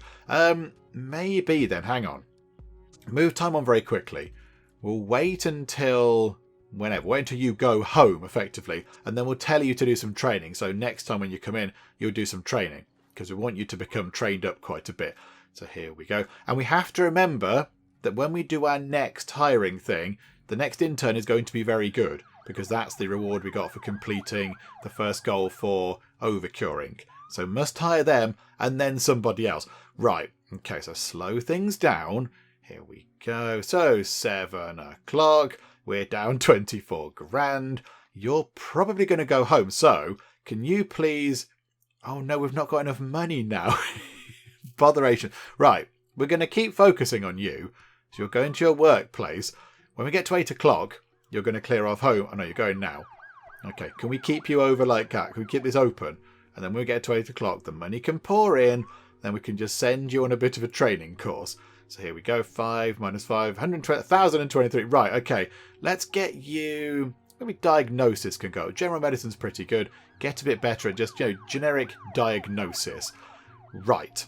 Speaker 1: Maybe then, hang on. Move time on very quickly. We'll wait until whenever. Wait until you go home, effectively. And then we'll tell you to do some training. So next time when you come in, you'll do some training. Because we want you to become trained up quite a bit. So here we go. And we have to remember that when we do our next hiring thing, the next intern is going to be very good. Because that's the reward we got for completing the first goal for Overcure Inc. So must hire them and then somebody else. Right. Okay, so slow things down. Here we go. So 7 o'clock. We're down 24 grand. You're probably going to go home. So can you please... Oh no, we've not got enough money now. Botheration. Right. We're going to keep focusing on you. So you're going to your workplace. When we get to 8 o'clock, you're going to clear off home. Oh no, you're going now. Okay, can we keep you over like that? Can we keep this open? And then when we get to 8 o'clock, the money can pour in. Then we can just send you on a bit of a training course. So here we go. 5 minus 5, 1,023. Right, okay. Let's get you... Maybe diagnosis can go. General medicine's pretty good. Get a bit better at just, generic diagnosis. Right.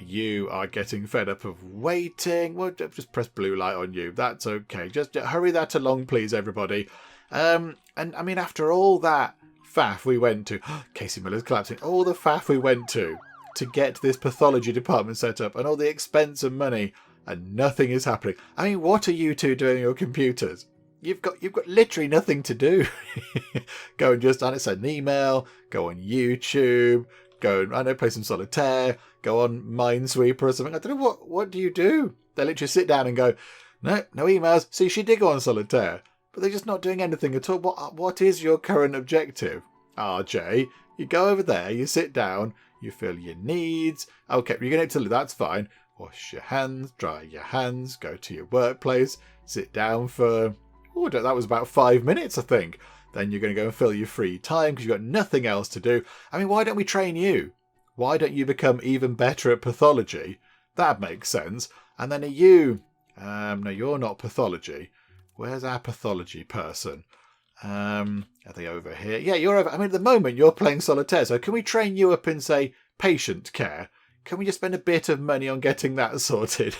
Speaker 1: You are getting fed up of waiting. Well, just press blue light on you. That's okay. Just hurry that along, please, everybody. And, I mean, after all that faff we went to... Casey Miller's collapsing. All the faff we went to get this pathology department set up and all the expense and money, and nothing is happening. I mean, what are you two doing on your computers? You've got literally nothing to do. Go and just send an email, go on YouTube, go and play some solitaire, go on Minesweeper or something. I don't know, what do you do? They literally sit down and go, no emails. See, she did go on solitaire, but they're just not doing anything at all. What is your current objective? RJ, you go over there, you sit down, you fill your needs. Okay, you're going to that's fine. Wash your hands, dry your hands, go to your workplace, sit down for, that was about 5 minutes, I think. Then you're going to go and fill your free time because you've got nothing else to do. I mean, why don't we train you? Why don't you become even better at pathology? That makes sense. And then are you... no, you're not pathology. Where's our pathology person? Are they over here? Yeah, you're over... I mean, at the moment, you're playing solitaire. So can we train you up in, say, patient care? Can we just spend a bit of money on getting that sorted?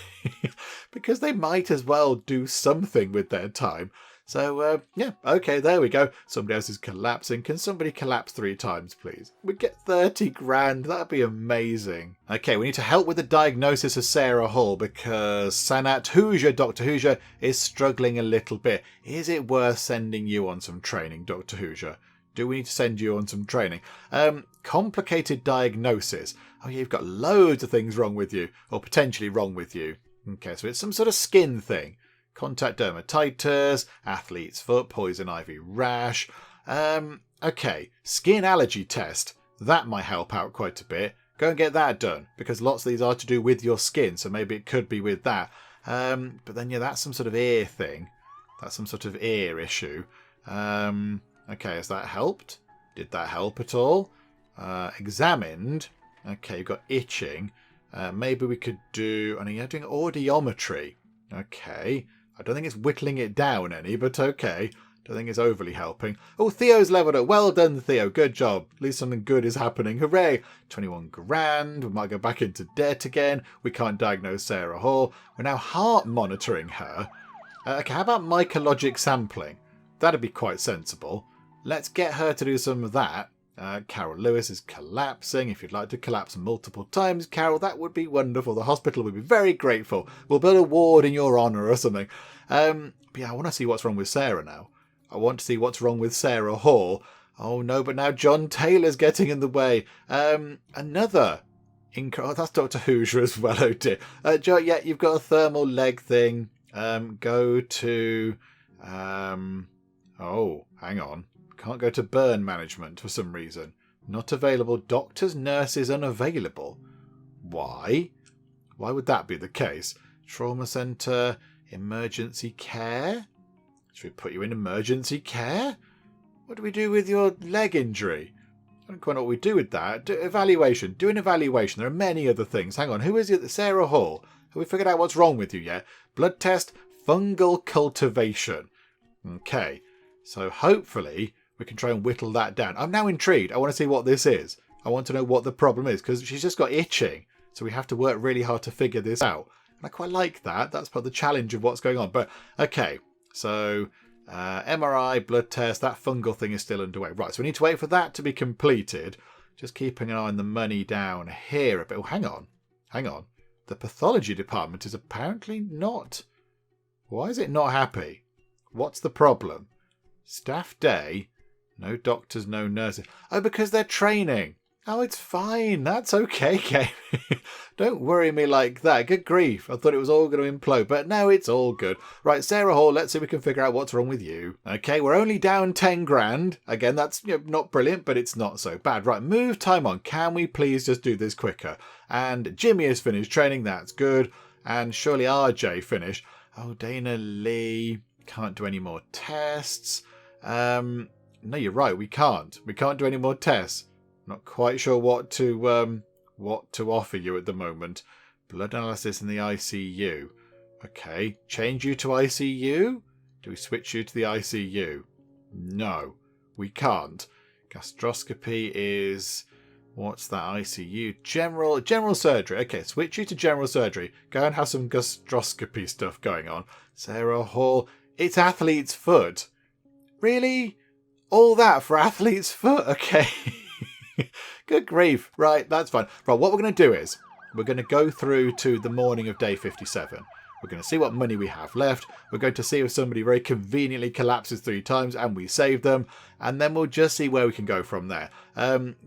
Speaker 1: Because they might as well do something with their time. So, yeah, okay, there we go. Somebody else is collapsing. Can somebody collapse 3 times, please? We'd get 30 grand. That'd be amazing. Okay, we need to help with the diagnosis of Sarah Hall because Sanat Hoosier, Dr. Hoosier, is struggling a little bit. Is it worth sending you on some training, Dr. Hoosier? Do we need to send you on some training? Complicated diagnosis. Oh, yeah, you've got loads of things wrong with you, or potentially wrong with you. Okay, so it's some sort of skin thing. Contact dermatitis, athlete's foot, poison ivy rash. Okay, skin allergy test. That might help out quite a bit. Go and get that done, because lots of these are to do with your skin, so maybe it could be with that. But then, yeah, that's some sort of ear thing. That's some sort of ear issue. Okay, has that helped? Did that help at all? Examined. Okay, you've got itching. Maybe we could do... I mean, you're doing audiometry. Okay. I don't think it's whittling it down any, but okay. Don't think it's overly helping. Oh, Theo's leveled up. Well done, Theo. Good job. At least something good is happening. Hooray. 21 grand. We might go back into debt again. We can't diagnose Sarah Hall. We're now heart monitoring her. Okay, how about mycologic sampling? That'd be quite sensible. Let's get her to do some of that. Carol Lewis is collapsing. If you'd like to collapse multiple times, Carol, that would be wonderful. The hospital would be very grateful. We'll build a ward in your honour or something. But yeah, I want to see what's wrong with Sarah now. I want to see what's wrong with Sarah Hall. Oh no, but now John Taylor's getting in the way. Another... Oh, that's Dr. Hoosier as well, oh dear. Joe, yeah, you've got a thermal leg thing. Go to... Oh, hang on. Can't go to burn management for some reason. Not available. Doctors, nurses, unavailable. Why? Why would that be the case? Trauma centre, emergency care? Should we put you in emergency care? What do we do with your leg injury? I don't quite know what we do with that. Evaluation. Do an evaluation. There are many other things. Hang on. Who is it? Sarah Hall. Have we figured out what's wrong with you yet? Blood test. fungal cultivation. Okay, so hopefully we can try and whittle that down. I'm now intrigued. I want to see what this is. I want to know what the problem is, because she's just got itching. So we have to work really hard to figure this out. And I quite like that. That's part of the challenge of what's going on. But, okay, so MRI, blood test, that fungal thing is still underway. Right, so we need to wait for that to be completed. Just keeping an eye on the money down here a bit. Oh, hang on. The Pathology Department is apparently not... Why is it not happy? What's the problem? Staff day. No doctors, no nurses. Oh, because they're training. Oh, it's fine. That's okay, Kate. Don't worry me like that. Good grief. I thought it was all going to implode, but no, it's all good. Right, Sarah Hall, let's see if we can figure out what's wrong with you. Okay, we're only down 10 grand. Again, that's not brilliant, but it's not so bad. Right, move time on. Can we please just do this quicker? And Jimmy has finished training. That's good. And surely RJ finished. Oh, Dana Lee. Can't do any more tests. No, you're right. We can't. We can't do any more tests. Not quite sure what to offer you at the moment. Blood analysis in the ICU. Okay, change you to ICU? Do we switch you to the ICU? No, we can't. Gastroscopy is... What's that? ICU? General surgery. Okay, switch you to general surgery. Go and have some gastroscopy stuff going on. Sarah Hall. It's athlete's foot. Really? All that for athlete's foot? Okay. Good grief. Right, that's fine. Right, what we're going to do is we're going to go through to the morning of day 57. We're going to see what money we have left. We're going to see if somebody very conveniently collapses 3 times and we save them. And then we'll just see where we can go from there.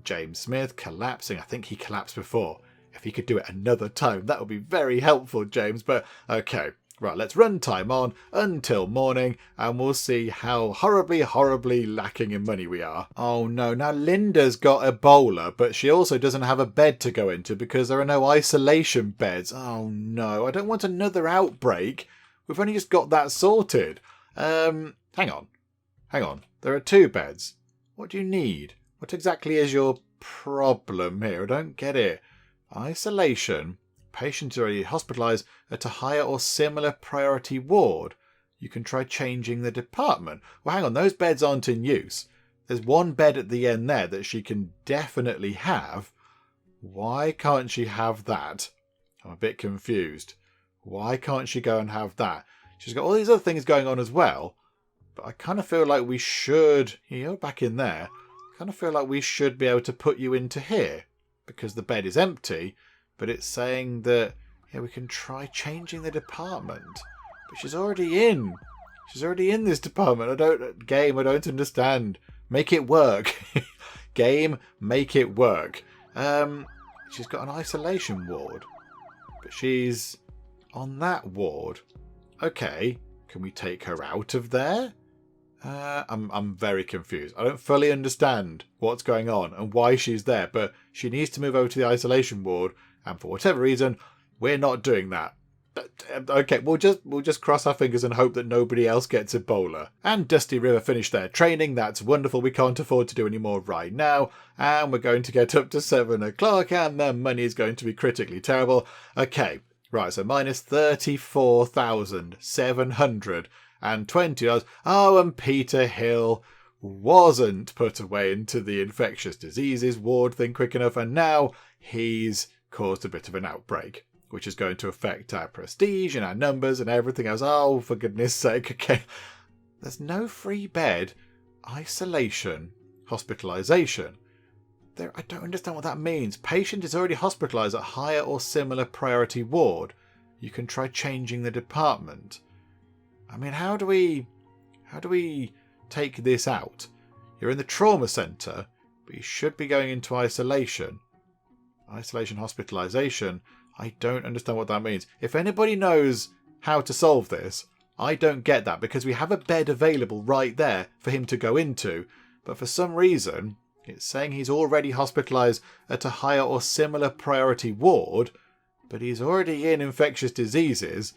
Speaker 1: James Smith collapsing. I think he collapsed before. If he could do it another time, that would be very helpful, James. But okay. Right, let's run time on until morning and we'll see how horribly lacking in money we are. Oh no, now Linda's got Ebola, but she also doesn't have a bed to go into because there are no isolation beds. Oh no, I don't want another outbreak. We've only just got that sorted. Hang on. There are 2 beds. What do you need? What exactly is your problem here? I don't get it. Isolation. Patient is already hospitalised at a higher or similar priority ward. You can try changing the department. Well, hang on, those beds aren't in use. There's 1 bed at the end there that she can definitely have. Why can't she have that? I'm a bit confused. Why can't she go and have that? She's got all these other things going on as well. But I kind of feel like we should... You're back in there. I kind of feel like we should be able to put you into here. Because the bed is empty. But it's saying that, yeah, we can try changing the department. But she's already in. She's already in this department. I don't understand. Make it work. Game, make it work. She's got an isolation ward. But she's on that ward. Okay, can we take her out of there? I'm very confused. I don't fully understand what's going on and why she's there. But she needs to move over to the isolation ward. And for whatever reason, we're not doing that. Okay, we'll just cross our fingers and hope that nobody else gets Ebola. And Dusty River finished their training. That's wonderful. We can't afford to do any more right now. And we're going to get up to 7 o'clock and the money is going to be critically terrible. Okay, right, so minus $34,720. Oh, and Peter Hill wasn't put away into the infectious diseases ward thing quick enough. And now he's caused a bit of an outbreak, which is going to affect our prestige and our numbers and everything else. Oh, for goodness sake. Okay. There's no free bed, isolation, hospitalisation. I don't understand what that means. Patient is already hospitalised at higher or similar priority ward. You can try changing the department. I mean, how do we take this out? You're in the trauma centre, but you should be going into isolation. Isolation, hospitalisation. I don't understand what that means. If anybody knows how to solve this, I don't get that because we have a bed available right there for him to go into. But for some reason, it's saying he's already hospitalised at a higher or similar priority ward, but he's already in infectious diseases.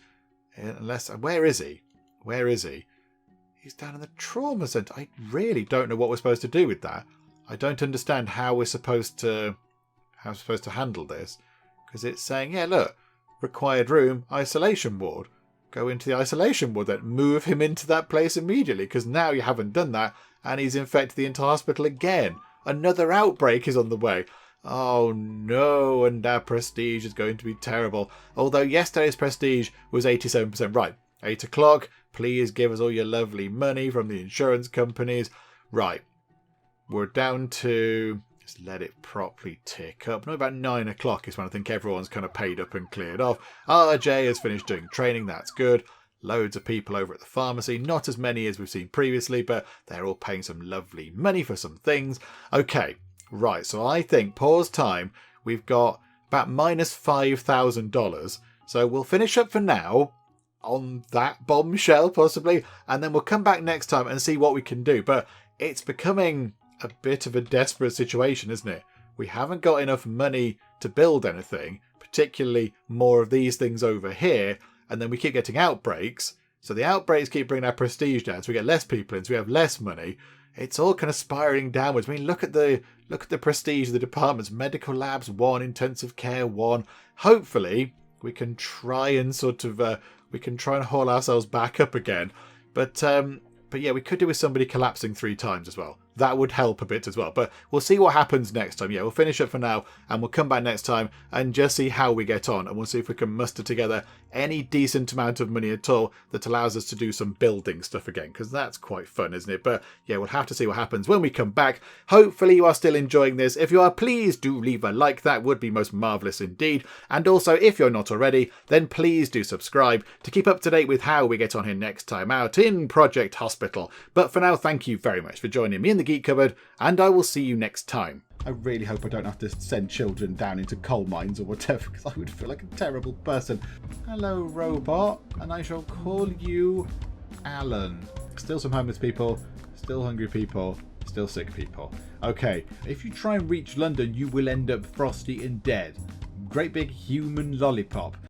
Speaker 1: Where is he? He's down in the trauma centre. I really don't know what we're supposed to do with that. I don't understand how we're supposed to handle this, because it's saying, yeah, look, required room, isolation ward. go into the isolation ward then. Move him into that place immediately, because now you haven't done that and he's infected the entire hospital again. Another outbreak is on the way. Oh no, and our prestige is going to be terrible. Although yesterday's prestige was 87%. Right, 8 o'clock. Please give us all your lovely money from the insurance companies. Right, we're down to... Just let it properly tick up. Not about 9 o'clock is when I think everyone's kind of paid up and cleared off. RJ has finished doing training. That's good. Loads of people over at the pharmacy. Not as many as we've seen previously, but they're all paying some lovely money for some things. Okay, right. So I think pause time. We've got about minus $5,000. So we'll finish up for now on that bombshell, possibly. And then we'll come back next time and see what we can do. But it's becoming a bit of a desperate situation, isn't it? We haven't got enough money to build anything, particularly more of these things over here. And then we keep getting outbreaks. So the outbreaks keep bringing our prestige down. So we get less people in, so we have less money. It's all kind of spiraling downwards. I mean, look at the prestige of the departments. Medical labs 1, intensive care 1. Hopefully we can try and haul ourselves back up again. But yeah, we could do with somebody collapsing 3 times as well. That would help a bit as well. But we'll see what happens next time. Yeah, we'll finish up for now and we'll come back next time and just see how we get on. And we'll see if we can muster together any decent amount of money at all that allows us to do some building stuff again. Because that's quite fun, isn't it? But yeah, we'll have to see what happens when we come back. Hopefully you are still enjoying this. If you are, please do leave a like. That would be most marvellous indeed. And also, if you're not already, then please do subscribe to keep up to date with how we get on here next time out in Project Hospital. But for now, thank you very much for joining me in the Geek Cupboard, and I will see you next time. I really hope I don't have to send children down into coal mines or whatever, because I would feel like a terrible person. Hello, robot, and I shall call you Alan. Still some homeless people, still hungry people, still sick people. Okay, if you try and reach London, you will end up frosty and dead. Great big human lollipop.